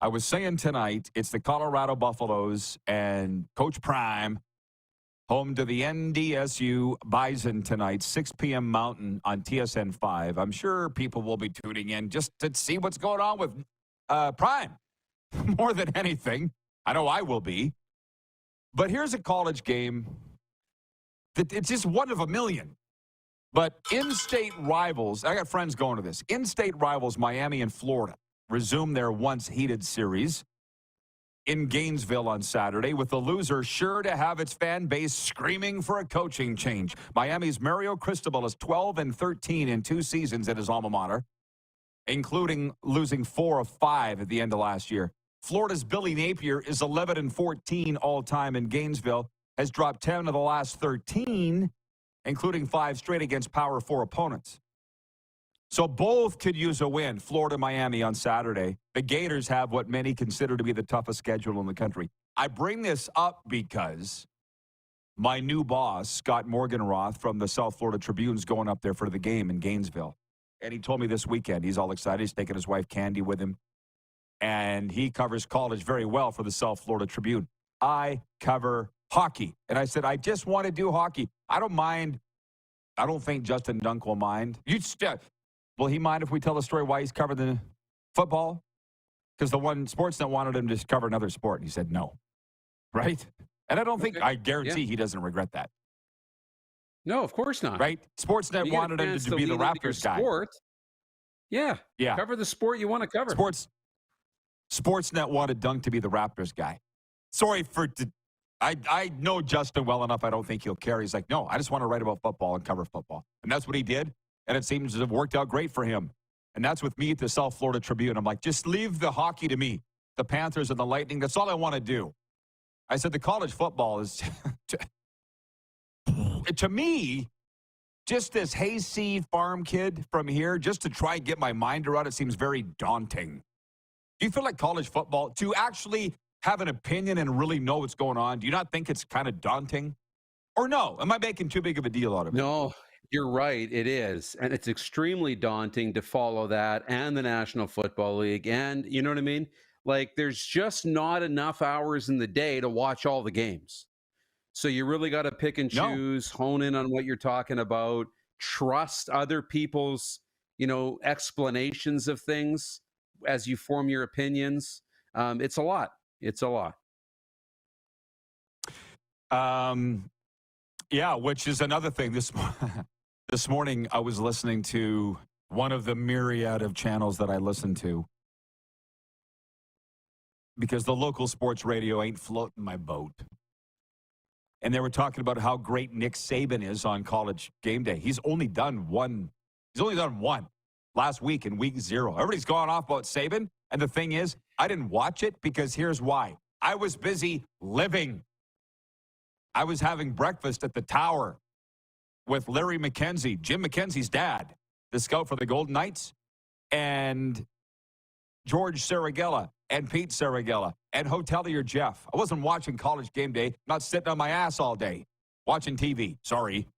I was saying tonight, it's the Colorado Buffaloes and Coach Prime home to the NDSU Bison tonight, 6 p.m. Mountain on TSN 5. I'm sure people will be tuning in just to see what's going on with Prime more than anything. I know I will be. But here's a college game that it's just one of a million. But in-state rivals, I got friends going to this. In-state rivals, Miami and Florida, resume their once heated series. in Gainesville on Saturday, with the loser sure to have its fan base screaming for a coaching change. Miami's Mario Cristobal is 12-13 in 2 seasons at his alma mater, including losing 4 of 5 at the end of last year. Florida's Billy Napier is 11-14 all-time in Gainesville, has dropped 10 of the last 13, including 5 straight against Power 4 opponents. So both could use a win, Florida-Miami on Saturday. The Gators have what many consider to be the toughest schedule in the country. I bring this up because my new boss, Scott Morganroth from the South Florida Tribune, is going up there for the game in Gainesville. And he told me this weekend he's all excited. He's taking his wife Candy with him. And he covers college very well for the South Florida Tribune. I cover hockey. And I said, I just want to do hockey. I don't mind. I don't think Justin Dunk will mind. Will he mind if we tell the story why he's covered the football? Because the one Sportsnet wanted him to cover another sport. And he said no. Right? And I don't think, I guarantee he doesn't regret that. No, of course not. Right? Sportsnet wanted him to be the Raptors guy. Sport. Yeah. Yeah. Cover the sport you want to cover. Sportsnet wanted Dunk to be the Raptors guy. Sorry for... I know Justin well enough. I don't think he'll care. He's like, no, I just want to write about football and cover football. And that's what he did. And it seems to have worked out great for him. And that's with me at the South Florida Tribune. I'm like, just leave the hockey to me. The Panthers and the Lightning, that's all I want to do. I said the college football is, to me, just this hayseed farm kid from here, just to try and get my mind around it seems very daunting. Do you feel like college football, to actually have an opinion and really know what's going on, do you not think it's kind of daunting? Or no? Am I making too big of a deal out of it? No. You're right. It is. And it's extremely daunting to follow that and the National Football League. And you know what I mean? Like, there's just not enough hours in the day to watch all the games. So you really got to pick and choose, hone in on what you're talking about, trust other people's, explanations of things as you form your opinions. It's a lot. It's a lot. Yeah, which is another thing. This morning, I was listening to one of the myriad of channels that I listen to because the local sports radio ain't floating my boat. And they were talking about how great Nick Saban is on College Game Day. He's only done one. He's only done one last week in week 0. Everybody's gone off about Saban. And the thing is, I didn't watch it because here's why. I was busy living. I was having breakfast at the Tower with Larry McKenzie, Jim McKenzie's dad, the scout for the Golden Knights, and George Saragella, and Pete Saragella, and Hotelier Jeff. I wasn't watching College Game Day, not sitting on my ass all day, watching TV. Sorry.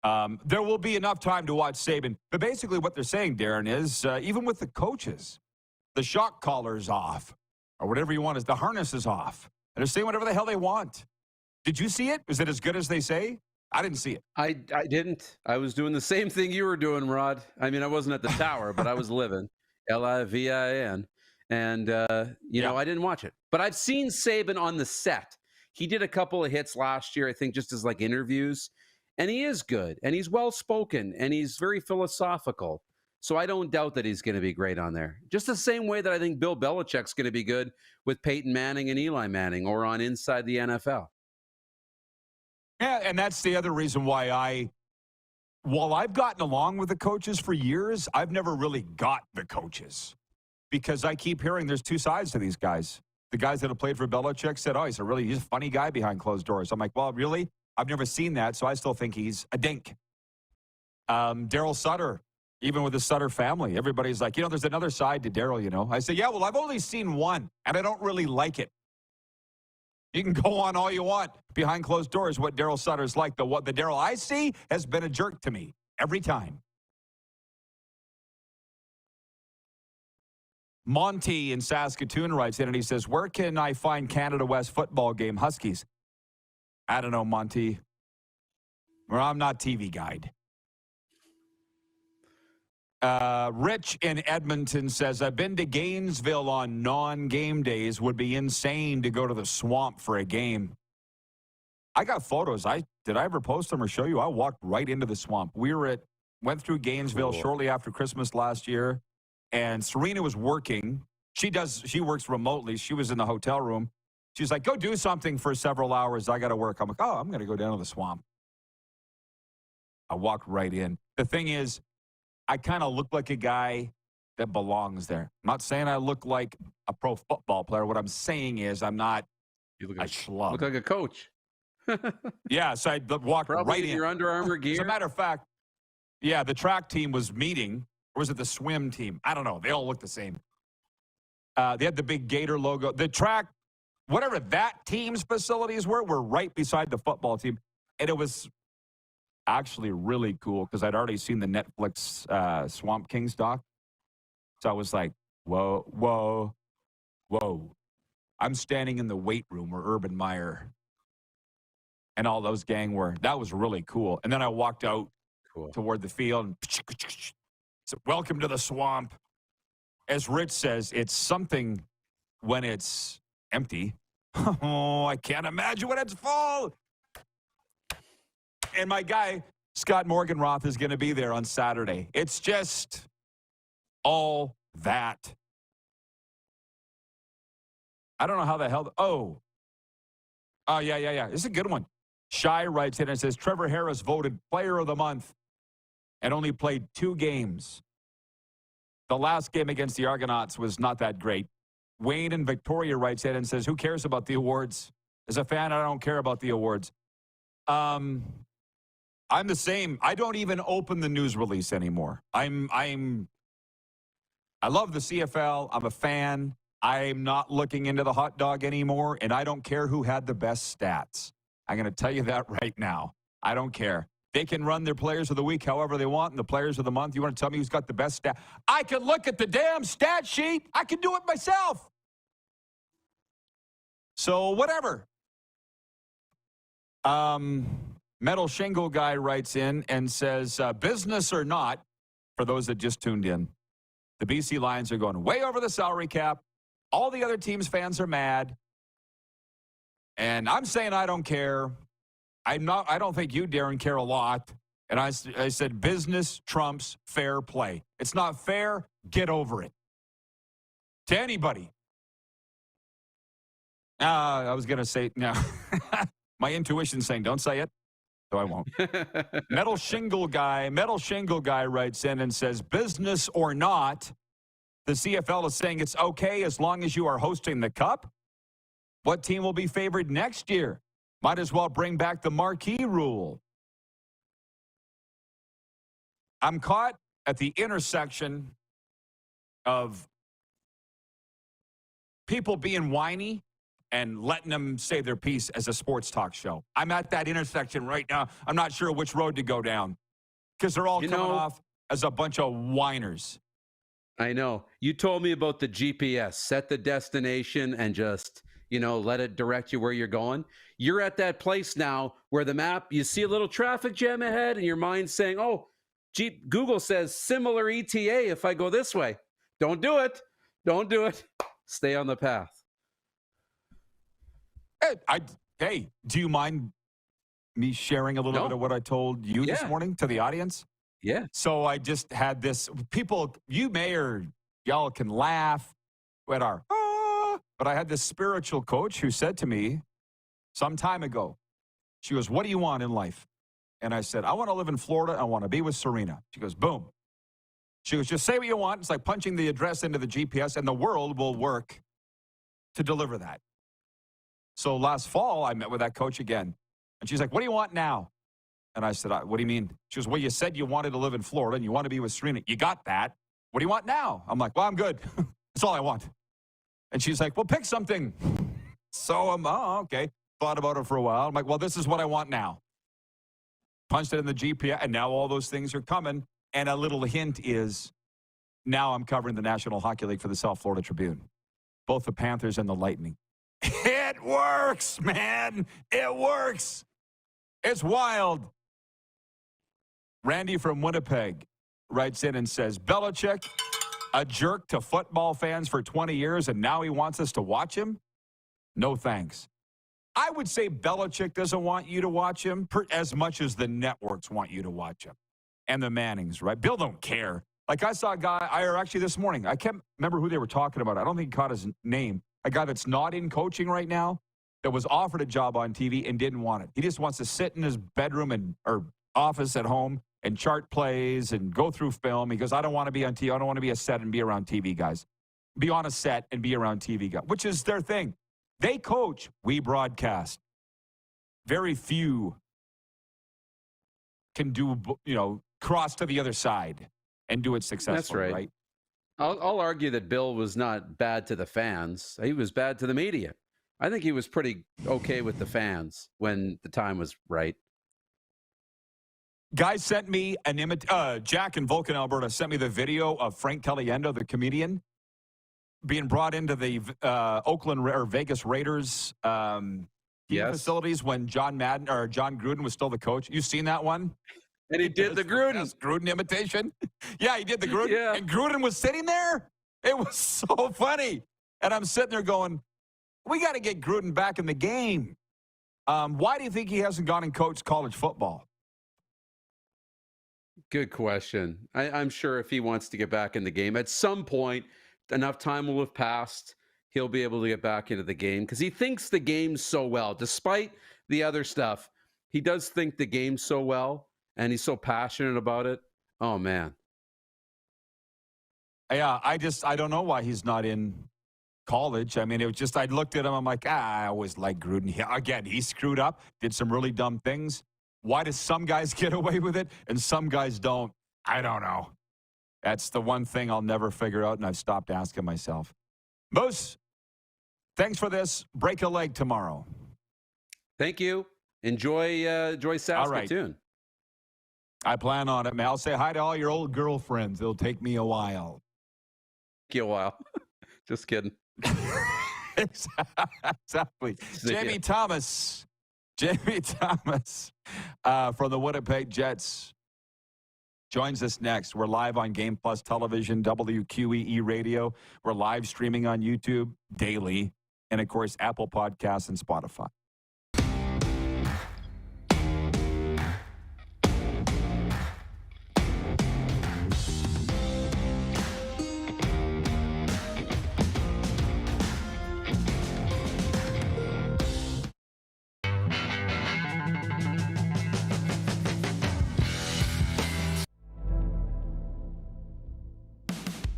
There will be enough time to watch Saban. But basically what they're saying, Darren, is even with the coaches, the shock collar's off, or whatever you want, is the harness is off. And they're saying whatever the hell they want. Did you see it? Was it as good as they say? I didn't see it. I didn't. I was doing the same thing you were doing, Rod. I mean, I wasn't at the Tower, but I was living. Livin. And, I didn't watch it. But I've seen Saban on the set. He did a couple of hits last year, I think, just as like interviews. And he is good. And he's well-spoken. And he's very philosophical. So I don't doubt that he's going to be great on there. Just the same way that I think Bill Belichick's going to be good with Peyton Manning and Eli Manning or on Inside the NFL. Yeah, and that's the other reason why while I've gotten along with the coaches for years, I've never really got the coaches because I keep hearing there's two sides to these guys. The guys that have played for Belichick said, oh, he's a funny guy behind closed doors. I'm like, well, really? I've never seen that, so I still think he's a dink. Daryl Sutter, even with the Sutter family, everybody's like, there's another side to Daryl, I say, yeah, well, I've only seen one, and I don't really like it. You can go on all you want behind closed doors what Daryl Sutter's like. The Daryl I see has been a jerk to me every time. Monty in Saskatoon writes in and he says, where can I find Canada West football game Huskies? I don't know, Monty. Well, I'm not TV guide. Rich in Edmonton says, I've been to Gainesville on non-game days. Would be insane to go to the swamp for a game. I got photos. Did I ever post them or show you? I walked right into the swamp. Went through Gainesville shortly after Christmas last year, and Serena was working She works remotely. She was in the hotel room. She's like, go do something for several hours. I got to work. I'm like, oh, I'm going to go down to the swamp. I walked right in. The thing is, I kind of look like a guy that belongs there. I'm not saying I look like a pro football player. What I'm saying is I'm not a schlub. Look like a coach. Yeah, so I walked Probably right in in. your Under Armour gear. As a matter of fact, yeah, the track team was meeting. Or was it the swim team? I don't know. They all look the same. They had the big Gator logo. The track, whatever that team's facilities were right beside the football team. And it was actually really cool because I'd already seen the Netflix Swamp Kings doc. So I was like, whoa, whoa, whoa. I'm standing in the weight room where Urban Meyer and all those gang were. That was really cool. And then I walked out toward the field and said, welcome to the swamp. As Rich says, it's something when it's empty. Oh, I can't imagine when it's full. And my guy, Scott Morganroth, is going to be there on Saturday. It's just all that. I don't know how the hell. Oh, yeah. This is a good one. Shai writes in and says, Trevor Harris voted Player of the Month and only played 2 games. The last game against the Argonauts was not that great. Wayne in Victoria writes in and says, who cares about the awards? As a fan, I don't care about the awards. I'm the same. I don't even open the news release anymore. I love the CFL. I'm a fan. I'm not looking into the hot dog anymore, and I don't care who had the best stats. I'm going to tell you that right now. I don't care. They can run their players of the week however they want, and the players of the month. You want to tell me who's got the best stat? I can look at the damn stat sheet. I can do it myself. So whatever. Metal Shingle Guy writes in and says, business or not, for those that just tuned in, the BC Lions are going way over the salary cap. All the other teams' fans are mad. And I'm saying I don't care. I don't think you, Darren, care a lot. And I said business trumps fair play. It's not fair. Get over it. To anybody. I was going to say, no. My intuition's saying don't say it. So I won't. Metal Shingle Guy writes in and says, business or not, the CFL is saying it's okay as long as you are hosting the Cup. What team will be favored next year? Might as well bring back the marquee rule. I'm caught at the intersection of people being whiny and letting them say their piece as a sports talk show. I'm at that intersection right now. I'm not sure which road to go down because they're all coming off as a bunch of whiners. I know. You told me about the GPS. Set the destination and just, let it direct you where you're going. You're at that place now where the map, you see a little traffic jam ahead and your mind's saying, oh, Google says similar ETA if I go this way. Don't do it. Don't do it. Stay on the path. Hey, do you mind me sharing a little bit of what I told you this morning to the audience? Yeah. So I just had this. People, you may or y'all can laugh at our, but I had this spiritual coach who said to me some time ago, she goes, what do you want in life? And I said, I want to live in Florida. I want to be with Serena. She goes, boom. She goes, just say what you want. It's like punching the address into the GPS and the world will work to deliver that. So last fall, I met with that coach again. And she's like, what do you want now? And I said, what do you mean? She goes, well, you said you wanted to live in Florida and you want to be with Serena. You got that. What do you want now? I'm like, well, I'm good. That's all I want. And she's like, well, pick something. So I'm, okay. Thought about it for a while. I'm like, well, this is what I want now. Punched it in the GPS, and now all those things are coming. And a little hint is, now I'm covering the National Hockey League for the South Florida Tribune. Both the Panthers and the Lightning. It works, man. It works. It's wild. Randy from Winnipeg writes in and says, Belichick, a jerk to football fans for 20 years, and now he wants us to watch him? No thanks. I would say Belichick doesn't want you to watch him as much as the networks want you to watch him. And the Mannings, right? Bill don't care. Like I saw a guy, or actually this morning, I can't remember who they were talking about. I don't think he caught his name. A guy that's not in coaching right now that was offered a job on TV and didn't want it. He just wants to sit in his bedroom or office at home and chart plays and go through film. He goes, I don't want to be on TV. I don't want to be a set and be around TV guys. Be on a set and be around TV guys, which is their thing. They coach, we broadcast. Very few can do, cross to the other side and do it successfully. That's right. I'll argue that Bill was not bad to the fans. He was bad to the media. I think he was pretty okay with the fans when the time was right. Guys sent me Jack in Vulcan, Alberta, sent me the video of Frank Caliendo, the comedian, being brought into the Oakland or Vegas Raiders facilities when John Gruden was still the coach. You seen that one? And he did the Gruden imitation. Yeah, he did the Gruden. Yeah. And Gruden was sitting there. It was so funny. And I'm sitting there going, we got to get Gruden back in the game. Why do you think he hasn't gone and coached college football? Good question. I'm sure if he wants to get back in the game, at some point, enough time will have passed, he'll be able to get back into the game because he thinks the game so well. Despite the other stuff, he does think the game so well, and he's so passionate about it. Oh, man. Yeah, I don't know why he's not in college. I mean, it was just, I looked at him, I'm like, I always liked Gruden. Again, he screwed up, did some really dumb things. Why do some guys get away with it and some guys don't? I don't know. That's the one thing I'll never figure out, and I've stopped asking myself. Moose, thanks for this. Break a leg tomorrow. Thank you. Enjoy Saskatoon. Right. I plan on it, man. I'll say hi to all your old girlfriends. It'll take me a while. Take you a while. Just kidding. Exactly. Jamie Thomas from the Winnipeg Jets joins us next. We're live on Game Plus Television, WQEE Radio. We're live streaming on YouTube daily, and of course, Apple Podcasts and Spotify.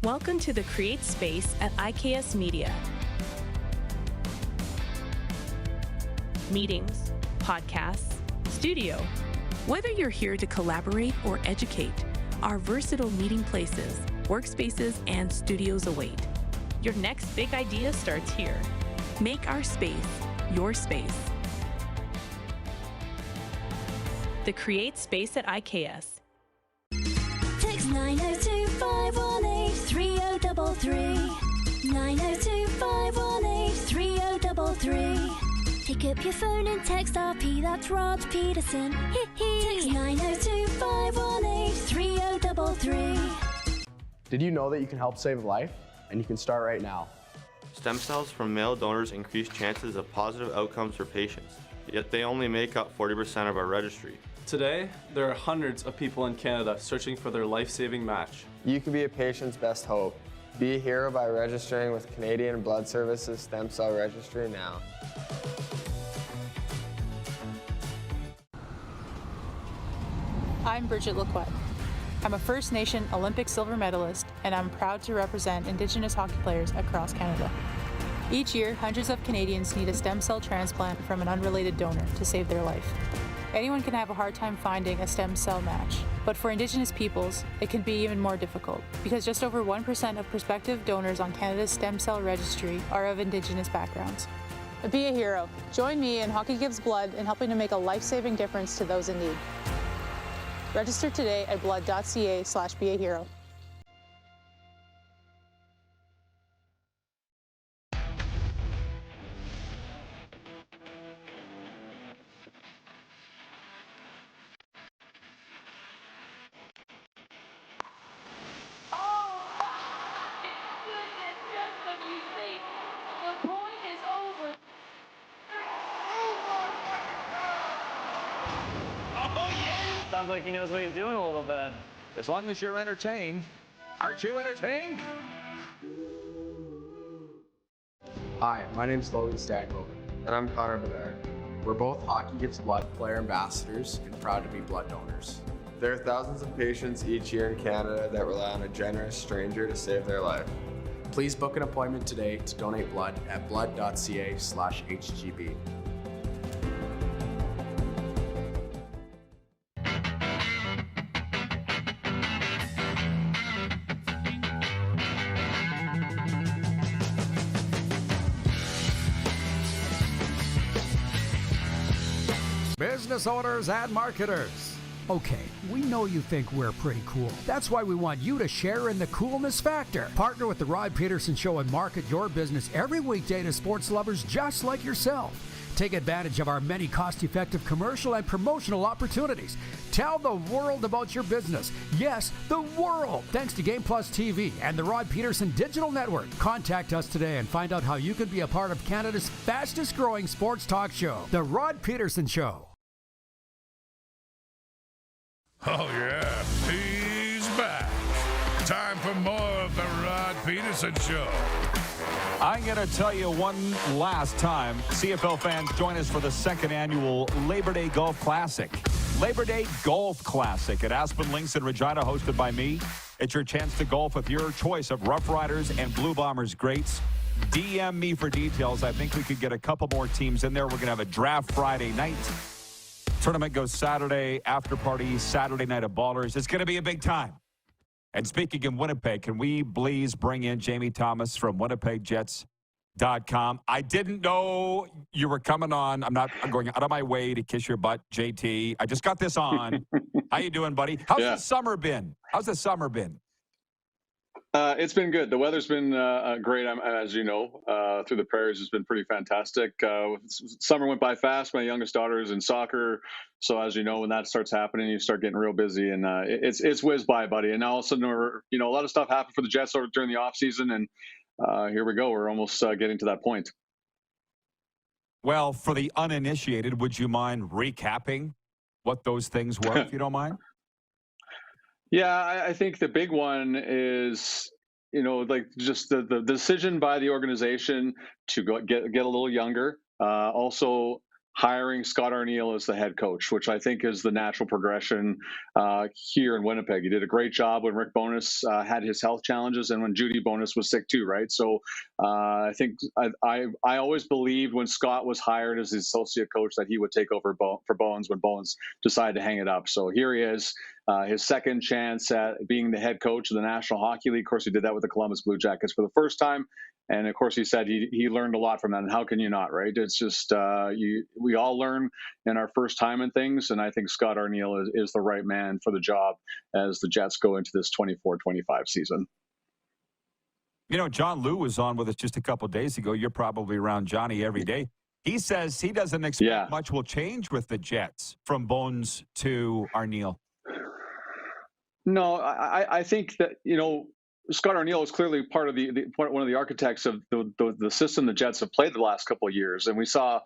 Welcome to the Create Space at IKS Media. Meetings, podcasts, studio. Whether you're here to collaborate or educate, our versatile meeting places, workspaces, and studios await. Your next big idea starts here. Make our space your space. The Create Space at IKS. Text 902-518-3033. 902-518-3033. Pick up your phone and text RP, that's Rod Pedersen. Text 902-518-3033. Did you know that you can help save a life? And you can start right now. Stem cells from male donors increase chances of positive outcomes for patients, yet they only make up 40% of our registry. Today, there are hundreds of people in Canada searching for their life-saving match. You can be a patient's best hope. Be a hero by registering with Canadian Blood Services Stem Cell Registry now. I'm Bridget Lacquette. I'm a First Nation Olympic silver medalist, and I'm proud to represent Indigenous hockey players across Canada. Each year, hundreds of Canadians need a stem cell transplant from an unrelated donor to save their life. Anyone can have a hard time finding a stem cell match, but for Indigenous peoples, it can be even more difficult because just over 1% of prospective donors on Canada's stem cell registry are of Indigenous backgrounds. Be a hero. Join me in Hockey Gives Blood in helping to make a life-saving difference to those in need. Register today at blood.ca/beahero. Sounds like he knows what he's doing a little bit. As long as you're entertained, Aren't you entertained? Hi, my name's Logan Stanhope. And I'm Connor Bedard. We're both Hockey Gives Blood player ambassadors and proud to be blood donors. There are thousands of patients each year in Canada that rely on a generous stranger to save their life. Please book an appointment today to donate blood at blood.ca/HGB. Business owners and marketers. Okay, we know you think we're pretty cool. That's why we want you to share in the coolness factor. Partner with the Rod Pedersen Show and market your business every weekday to sports lovers just like yourself. Take advantage of our many cost-effective commercial and promotional opportunities. Tell the world about your business. Yes, the world. Thanks to Game Plus TV and the Rod Pedersen Digital Network. Contact us today and find out how you can be a part of Canada's fastest-growing sports talk show, The Rod Pedersen Show. Oh, yeah, he's back. Time for more of the Rod Pedersen Show. I'm going to tell you one last time, CFL fans, join us for the second annual Labor Day Golf Classic. Labor Day Golf Classic at Aspen Links in Regina, hosted by me. It's your chance to golf with your choice of Rough Riders and Blue Bombers greats. DM me for details. I think we could get a couple more teams in there. We're going to have a draft Friday night. Tournament goes Saturday, after party, Saturday night of Ballers. It's going to be a big time. And speaking in Winnipeg, can we please bring in Jamie Thomas from WinnipegJets.com? I didn't know you were coming on. I'm going out of my way to kiss your butt, JT. I just got this on. How you doing, buddy? How's the summer been? It's been good. The weather's been great, as you know, through the prairies. It's been pretty fantastic. Summer went by fast. My youngest daughter is in soccer. So as you know, when that starts happening, you start getting real busy, and it's whizzed by, buddy. And all of a sudden, a lot of stuff happened for the Jets during the off season, and here we go. We're almost getting to that point. Well, for the uninitiated, would you mind recapping what those things were, if you don't mind? Yeah, I think the big one is, just the decision by the organization to get a little younger. Also hiring Scott Arniel as the head coach, which I think is the natural progression here in Winnipeg. He did a great job when Rick Bowness had his health challenges and when Judy Bowness was sick too, right? So I think I always believed when Scott was hired as the associate coach that he would take over for Bones when Bones decided to hang it up. So here he is, his second chance at being the head coach of the National Hockey League. Of course, he did that with the Columbus Blue Jackets for the first time. And of course, he said he learned a lot from that. And how can you not, right? It's just we all learn in our first time in things. And I think Scott Arniel is the right man for the job as the Jets go into this 24-25 season. John Liu was on with us just a couple of days ago. You're probably around Johnny every day. He says he doesn't expect much will change with the Jets from Bones to Arniel. No, I think that, Scott Arniel is clearly part of one of the architects of the system the Jets have played the last couple of years, and we saw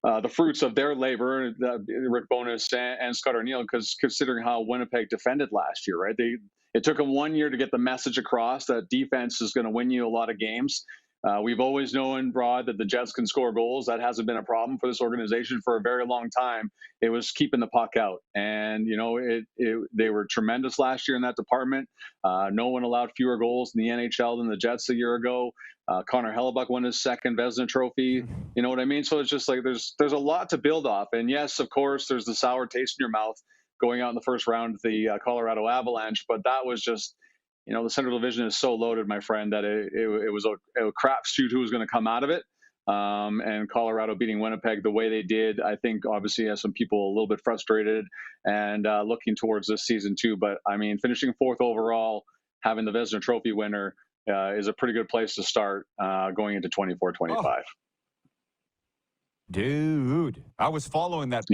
the fruits of their labor, Rick Bowness and Scott Arniel, because considering how Winnipeg defended last year, right? It took them 1 year to get the message across that defense is going to win you a lot of games. We've always known, Rod, that the Jets can score goals. That hasn't been a problem for this organization for a very long time. It was keeping the puck out. And, they were tremendous last year in that department. No one allowed fewer goals in the NHL than the Jets a year ago. Connor Hellebuck won his second Vezina Trophy. You know what I mean? So it's just like there's a lot to build off. And yes, of course, there's the sour taste in your mouth going out in the first round of the Colorado Avalanche. But that was just, the Central Division is so loaded, my friend, that it was a crapshoot who was going to come out of it. And Colorado beating Winnipeg the way they did, I think obviously has some people a little bit frustrated and looking towards this season too. But I mean, finishing fourth overall, having the Vezina Trophy winner is a pretty good place to start going into 24-25. Oh. Dude, I was following that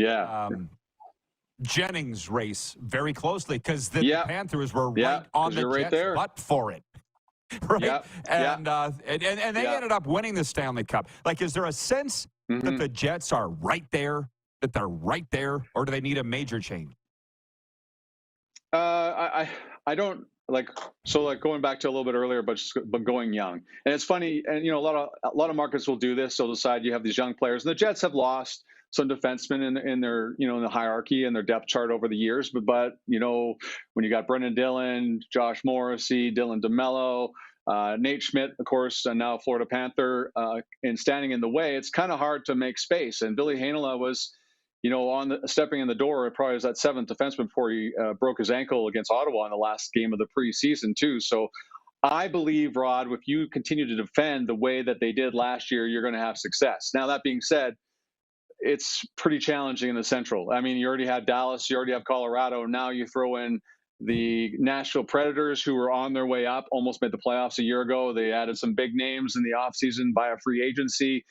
Jennings race very closely because the Panthers were right on the Jets' butt for it. Right? And they ended up winning the Stanley Cup. Like, is there a sense that the Jets are right there, or do they need a major change? I don't like going back to a little bit earlier, but going young. And it's funny, and a lot of markets will do this. They'll decide you have these young players, and the Jets have lost some defensemen in their in the hierarchy and their depth chart over the years. But when you got Brendan Dillon, Josh Morrissey, Dylan DeMello, Nate Schmidt, of course, and now Florida Panther, and standing in the way, it's kind of hard to make space. And Billy Heinola was, stepping in the door, probably was that seventh defenseman before he broke his ankle against Ottawa in the last game of the preseason too. So I believe, Rod, if you continue to defend the way that they did last year, you're going to have success. Now, that being said, it's pretty challenging in the Central. I mean, you already have Dallas, you already have Colorado. Now you throw in the Nashville Predators, who were on their way up, almost made the playoffs a year ago. They added some big names in the offseason via free agency.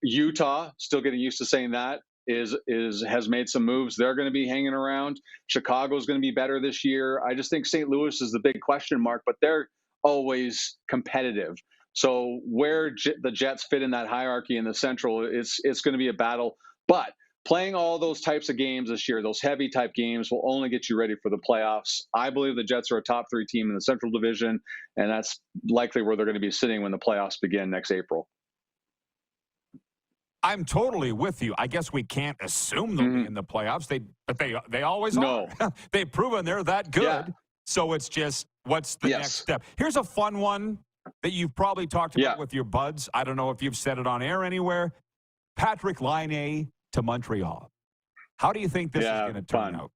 Utah, still getting used to saying that, has made some moves. They're going to be hanging around. Chicago's going to be better this year. I just think St. Louis is the big question mark, but they're always competitive. So where the Jets fit in that hierarchy in the Central, it's going to be a battle. But playing all those types of games this year, those heavy type games, will only get you ready for the playoffs. I believe the Jets are a top 3 team in the Central Division, and that's likely where they're going to be sitting when the playoffs begin next April. I'm totally with you. I guess we can't assume they'll be in the playoffs. They always are. They've proven they're that good. Yeah. So it's just, what's the next step? Here's a fun one that you've probably talked about with your buds. I don't know if you've said it on air anywhere. Patrick Laine to Montreal. How do you think this is going to turn out?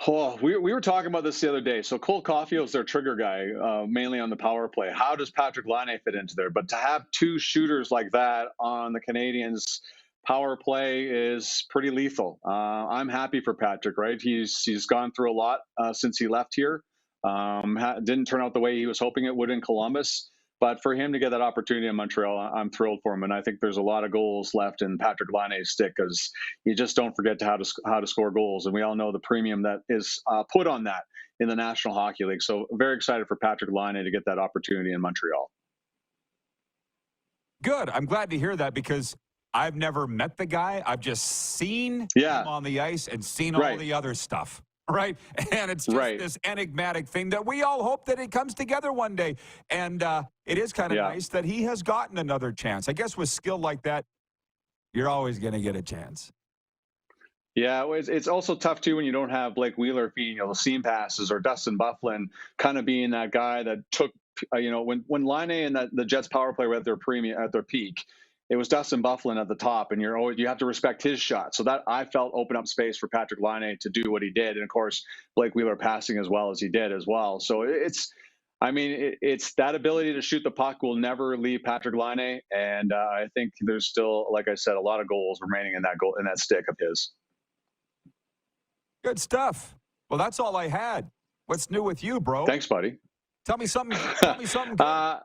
Oh, we were talking about this the other day. So Cole Caulfield's their trigger guy, mainly on the power play. How does Patrick Laine fit into there? But to have 2 shooters like that on the Canadiens' power play is pretty lethal. I'm happy for Patrick, right? He's gone through a lot since he left here. Didn't turn out the way he was hoping it would in Columbus. But for him to get that opportunity in Montreal, I'm thrilled for him. And I think there's a lot of goals left in Patrick Laine's stick, because you just don't forget how to score goals. And we all know the premium that is put on that in the National Hockey League. So very excited for Patrick Laine to get that opportunity in Montreal. Good. I'm glad to hear that, because I've never met the guy. I've just seen him on the ice and seen all the other stuff. Right. And it's just this enigmatic thing that we all hope that it comes together one day. And it is kind of nice that he has gotten another chance. I guess with skill like that, you're always going to get a chance. Yeah, it's also tough, too, when you don't have Blake Wheeler feeding the seam passes, or Dustin Byfuglien kind of being that guy that took, when Laine and the Jets power play were at their peak, it was Dustin Byfuglien at the top, and you have to respect his shot. So that, I felt, opened up space for Patrick Laine to do what he did. And of course, Blake Wheeler passing as well as he did as well. So it's that ability to shoot the puck will never leave Patrick Laine. And I think there's still, like I said, a lot of goals remaining in that stick of his. Good stuff. Well, that's all I had. What's new with you, bro? Thanks, buddy. Tell me something. Good.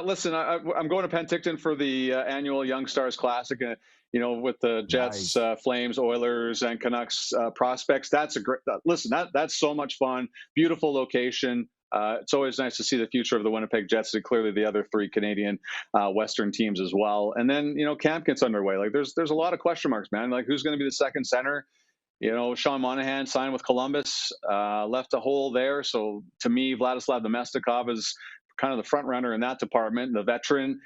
Listen, I'm going to Penticton for the annual Young Stars Classic, with the Jets, Flames, Oilers, and Canucks prospects. That's a great. Listen, that's so much fun. Beautiful location. It's always nice to see the future of the Winnipeg Jets, and clearly the other 3 Canadian Western teams as well. And then camp gets underway. Like there's a lot of question marks, man. Like who's going to be the second center? Sean Monahan signed with Columbus, left a hole there. So to me, Vladislav Namestnikov is kind of the front runner in that department, the veteran.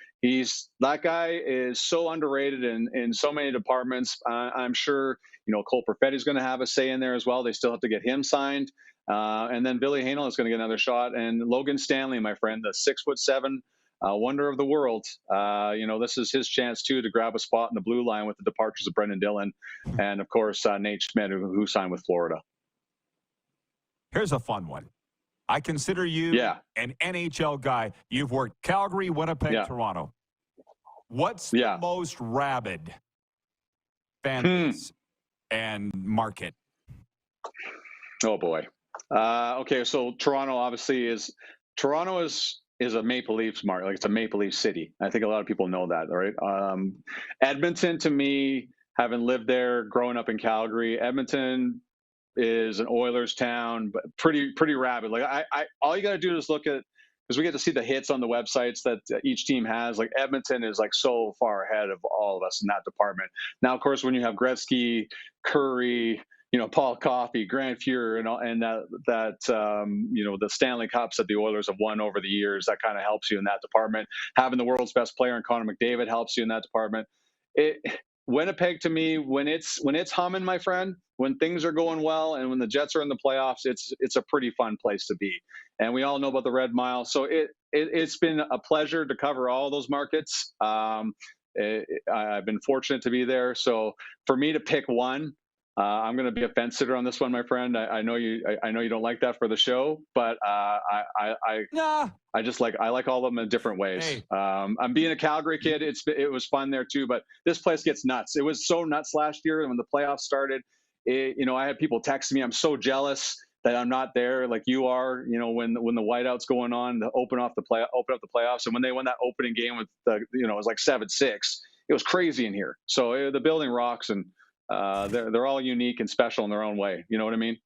That guy is so underrated in so many departments. I'm sure, Cole Perfetti is going to have a say in there as well. They still have to get him signed. And then Billy Heinola is going to get another shot. And Logan Stanley, my friend, the 6'7" wonder of the world. This is his chance too to grab a spot in the blue line with the departures of Brendan Dillon. And of course, Nate Schmidt, who signed with Florida. Here's a fun one. I consider you an NHL guy. You've worked Calgary, Winnipeg, Toronto. What's the most rabid fan base and market? Oh, boy. Okay, so Toronto obviously is a Maple Leafs market. Like, it's a Maple Leaf city. I think a lot of people know that, right? Edmonton, to me, having lived there, growing up in Calgary, Edmonton is an Oilers town, but pretty rabid. Like I all you got to do is look at, because we get to see the hits on the websites that each team has. Like Edmonton is like so far ahead of all of us in that department. Now, of course, when you have Gretzky, Curry, Paul Coffey, Grant Fuhrer, and that the Stanley Cups that the Oilers have won over the years, that kind of helps you in that department. Having the world's best player in Connor McDavid helps you in that department. Winnipeg, to me, when it's humming, my friend, when things are going well, and when the Jets are in the playoffs, it's a pretty fun place to be. And we all know about the Red Mile, so it's been a pleasure to cover all those markets. I've been fortunate to be there. So for me to pick one, I'm going to be a fence sitter on this one, my friend. I know you don't like that for the show, but I like all of them in different ways. Hey. I'm being a Calgary kid. It was fun there too, but this place gets nuts. It was so nuts last year when the playoffs started. I had people text me, I'm so jealous that I'm not there like you are. When the whiteout's going on to open up the playoffs, and when they won that opening game with it was like 7-6. It was crazy in here. So the building rocks, and they're all unique and special in their own way. You know what I mean?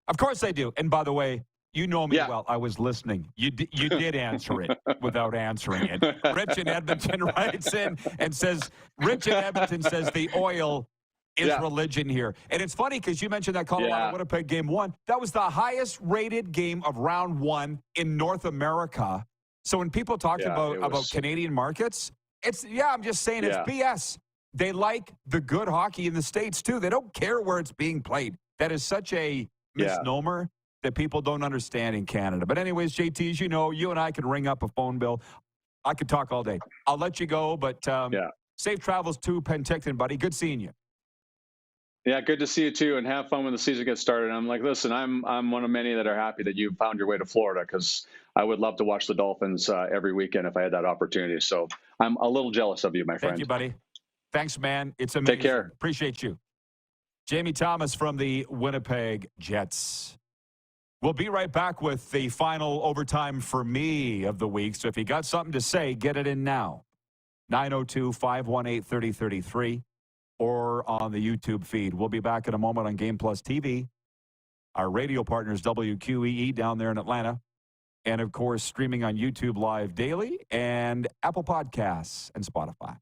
Of course they do. And by the way, you know me well. I was listening. You did answer it without answering it. Rich in Edmonton writes in and says, the oil is religion here. And it's funny because you mentioned that Colorado-Winnipeg game 1. That was the highest rated game of round 1 in North America. So when people talk about Canadian markets, I'm just saying it's BS. They like the good hockey in the States, too. They don't care where it's being played. That is such a misnomer that people don't understand in Canada. But anyways, JT, as you know, you and I could ring up a phone bill. I could talk all day. I'll let you go, but safe travels to Penticton, buddy. Good seeing you. Yeah, good to see you, too, and have fun when the season gets started. I'm like, listen, I'm one of many that are happy that you found your way to Florida, because I would love to watch the Dolphins every weekend if I had that opportunity. So I'm a little jealous of you, my friend. Thank you, buddy. Thanks, man. It's amazing. Take care. Appreciate you. Jamie Thomas from the Winnipeg Jets. We'll be right back with the final overtime for me of the week. So if you got something to say, get it in now. 902-518-3033 or on the YouTube feed. We'll be back in a moment on Game Plus TV. Our radio partners, WQEE, down there in Atlanta. And, of course, streaming on YouTube Live daily and Apple Podcasts and Spotify.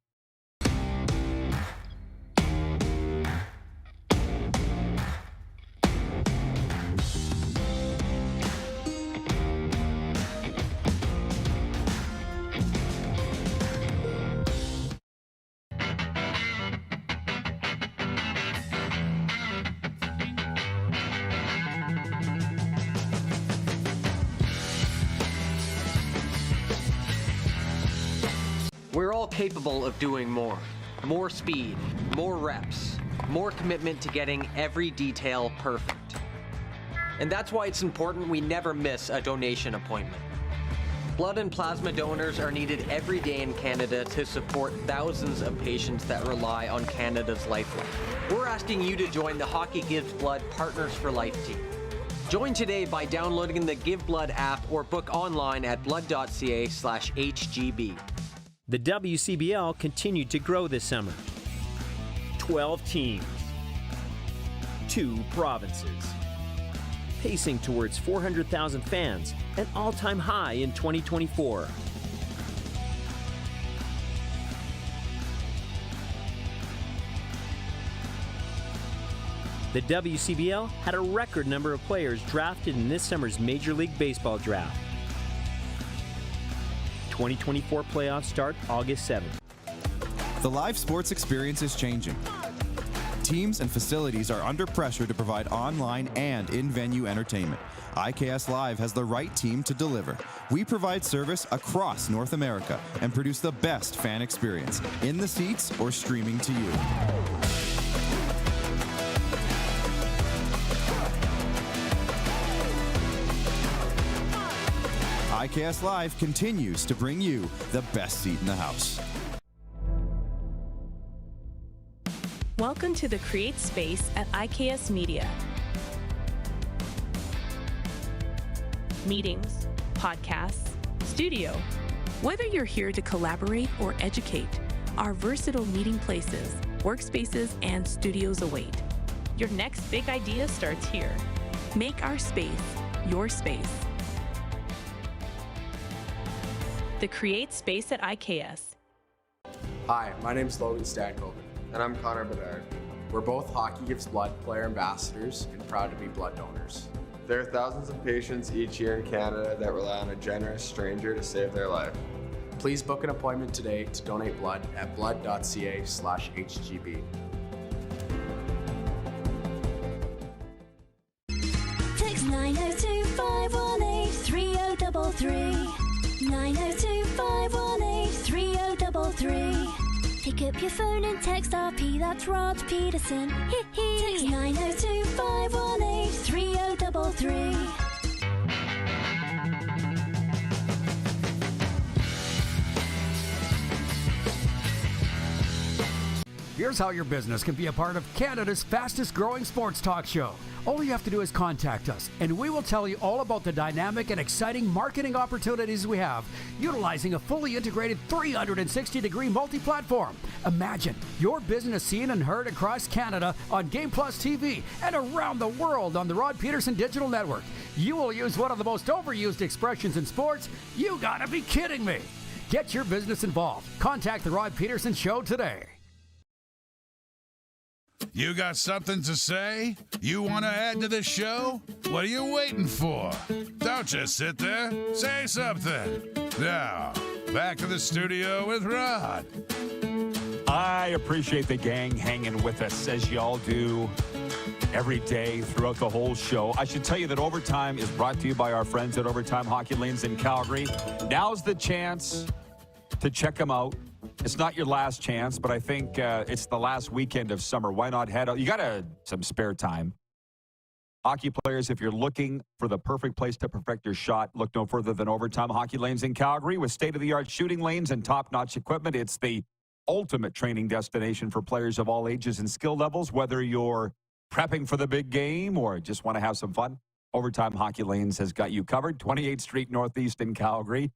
We're all capable of doing more. More speed, more reps, more commitment to getting every detail perfect. And that's why it's important we never miss a donation appointment. Blood and plasma donors are needed every day in Canada to support thousands of patients that rely on Canada's lifeline. We're asking you to join the Hockey Gives Blood Partners for Life team. Join today by downloading the Give Blood app or book online at blood.ca/HGB. The WCBL continued to grow this summer. 12 teams, 2 provinces, pacing towards 400,000 fans, an all-time high in 2024. The WCBL had a record number of players drafted in this summer's Major League Baseball draft. 2024 playoffs start August 7th. The live sports experience is changing. Teams and facilities are under pressure to provide online and in-venue entertainment. IKS Live has the right team to deliver. We provide service across North America and produce the best fan experience, in the seats or streaming to you. IKS Live continues to bring you the best seat in the house. Welcome to the Create Space at IKS Media. Meetings, podcasts, studio. Whether you're here to collaborate or educate, our versatile meeting places, workspaces, and studios await. Your next big idea starts here. Make our space your space. The Create Space at IKS. Hi, my name's Logan Stankoven. And I'm Connor Bedard. We're both Hockey Gives Blood player ambassadors and proud to be blood donors. There are thousands of patients each year in Canada that rely on a generous stranger to save their life. Please book an appointment today to donate blood at blood.ca/HGB. Text 902-518-3033. 902-518-3033. Pick up your phone and text RP, that's Rod Pedersen. Text 902-518-3033. Here's how your business can be a part of Canada's fastest growing sports talk show. All you have to do is contact us, and we will tell you all about the dynamic and exciting marketing opportunities we have, utilizing a fully integrated 360-degree multi-platform. Imagine your business seen and heard across Canada on Game Plus TV and around the world on the Rod Pedersen Digital Network. You will use one of the most overused expressions in sports. You gotta be kidding me. Get your business involved. Contact the Rod Pedersen Show today. You got something to say? You want to add to the show? What are you waiting for? Don't just sit there. Say something. Now, back to the studio with Rod. I appreciate the gang hanging with us, as y'all do every day throughout the whole show. I should tell you that Overtime is brought to you by our friends at Overtime Hockey Lanes in Calgary. Now's the chance to check them out. It's not your last chance, but I think it's the last weekend of summer. Why not head out? You got some spare time. Hockey players, if you're looking for the perfect place to perfect your shot, look no further than Overtime Hockey Lanes in Calgary. With state-of-the-art shooting lanes and top-notch equipment, it's the ultimate training destination for players of all ages and skill levels. Whether you're prepping for the big game or just want to have some fun, Overtime Hockey Lanes has got you covered. 28th Street Northeast in Calgary.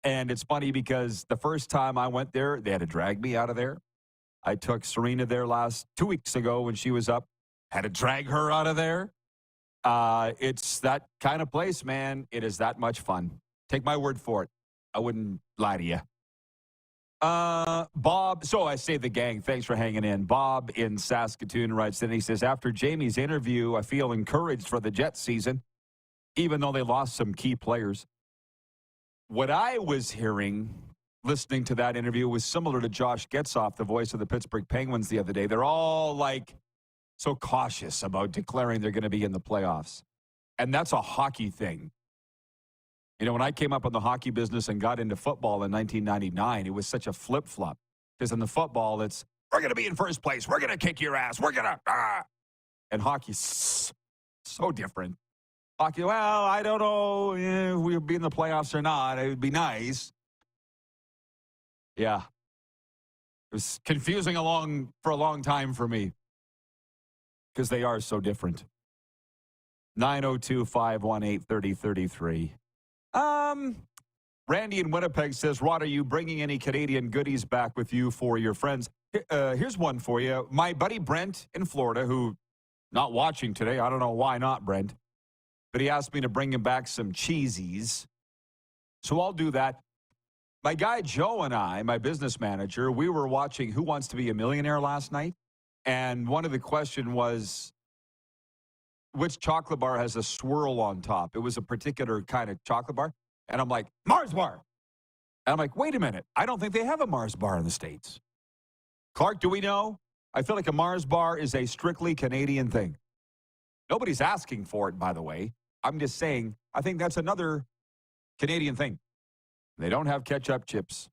And it's funny because the first time I went there, they had to drag me out of there. I took Serena there 2 weeks ago when she was up. Had to drag her out of there. It's that kind of place, man. It is that much fun. Take my word for it. I wouldn't lie to you. Bob, so I say the gang, thanks for hanging in. Bob in Saskatoon writes in, he says, after Jamie's interview, I feel encouraged for the Jets season, even though they lost some key players. What I was hearing, listening to that interview, was similar to Josh Getzoff, the voice of the Pittsburgh Penguins the other day. They're all so cautious about declaring they're going to be in the playoffs. And that's a hockey thing. You know, when I came up in the hockey business and got into football in 1999, it was such a flip-flop. Because in the football, it's, we're going to be in first place. We're going to kick your ass. We're going to, And hockey's so different. Hockey, well, I don't know if we'll be in the playoffs or not. It would be nice. Yeah. It was confusing for a long time for me because they are so different. 902-518-3033. Randy in Winnipeg says, Rod, are you bringing any Canadian goodies back with you for your friends? Here's one for you. My buddy Brent in Florida, who not watching today. I don't know why not, Brent. But he asked me to bring him back some cheesies. So I'll do that. My guy Joe and I, my business manager, we were watching Who Wants to Be a Millionaire last night. And one of the questions was, which chocolate bar has a swirl on top? It was a particular kind of chocolate bar. And I'm like, Mars bar. And I'm like, wait a minute. I don't think they have a Mars bar in the States. Clark, do we know? I feel like a Mars bar is a strictly Canadian thing. Nobody's asking for it, by the way. I'm just saying, I think that's another Canadian thing. They don't have ketchup chips.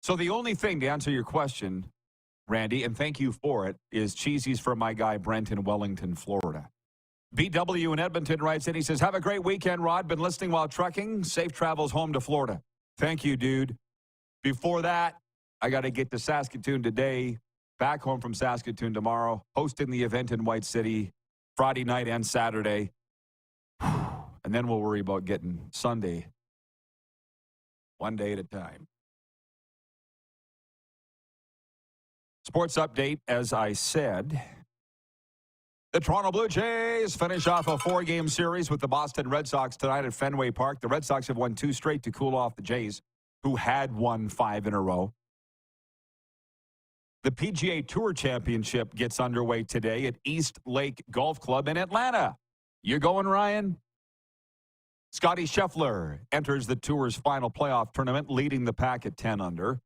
So the only thing, to answer your question, Randy, and thank you for it, is cheesies from my guy Brent in Wellington, Florida. BW in Edmonton writes in, he says, have a great weekend, Rod. Been listening while trucking. Safe travels home to Florida. Thank you, dude. Before that, I got to get to Saskatoon today, back home from Saskatoon tomorrow, hosting the event in White City Friday night and Saturday. And then we'll worry about getting Sunday one day at a time. Sports update, as I said, the Toronto Blue Jays finish off a 4-game series with the Boston Red Sox tonight at Fenway Park. The Red Sox have won 2 straight to cool off the Jays, who had won 5 in a row. The PGA Tour Championship gets underway today at East Lake Golf Club in Atlanta. You going, Ryan? Scotty Scheffler enters the Tour's final playoff tournament, leading the pack at 10 under.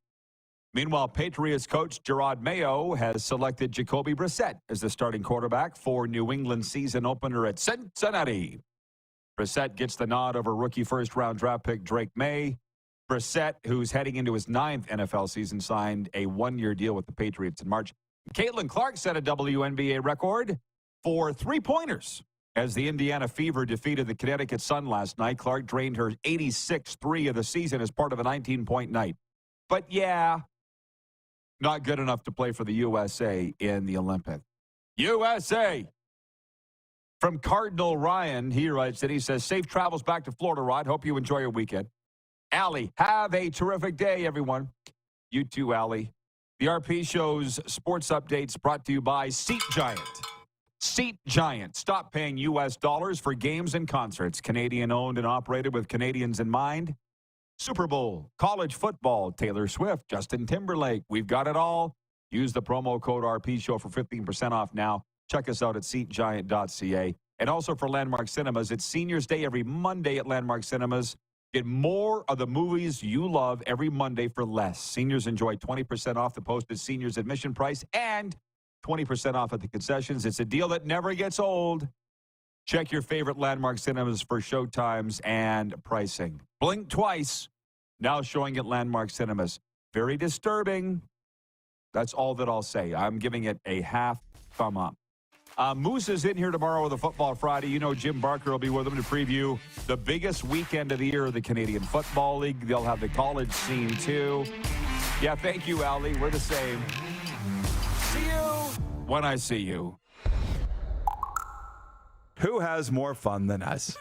Meanwhile, Patriots coach Gerard Mayo has selected Jacoby Brissett as the starting quarterback for New England season opener at Cincinnati. Brissett gets the nod over rookie first-round draft pick Drake May. Brissett, who's heading into his 9th NFL season, signed a 1-year deal with the Patriots in March. Caitlin Clark set a WNBA record for three-pointers as the Indiana Fever defeated the Connecticut Sun last night. Clark drained her 86th three of the season as part of a 19-point night. But, yeah, not good enough to play for the USA in the Olympics. USA! From Cardinal Ryan, he writes that he says, safe travels back to Florida, Rod. Hope you enjoy your weekend. Allie, have a terrific day, everyone. You too, Allie. The RP Show's sports updates brought to you by Seat Giant. Seat Giant. Stop paying U.S. dollars for games and concerts. Canadian-owned and operated with Canadians in mind. Super Bowl, college football, Taylor Swift, Justin Timberlake. We've got it all. Use the promo code RP Show for 15% off now. Check us out at SeatGiant.ca. And also for Landmark Cinemas, it's Seniors Day every Monday at Landmark Cinemas. Get more of the movies you love every Monday for less. Seniors enjoy 20% off the posted seniors admission price and 20% off at the concessions. It's a deal that never gets old. Check your favorite Landmark Cinemas for showtimes and pricing. Blink Twice, now showing at Landmark Cinemas. Very disturbing. That's all that I'll say. I'm giving it a half thumb up. Moose is in here tomorrow with a Football Friday. You know Jim Barker will be with him to preview the biggest weekend of the year of the Canadian Football League. They'll have the college scene, too. Yeah, thank you, Allie. We're the same. See you when I see you. Who has more fun than us?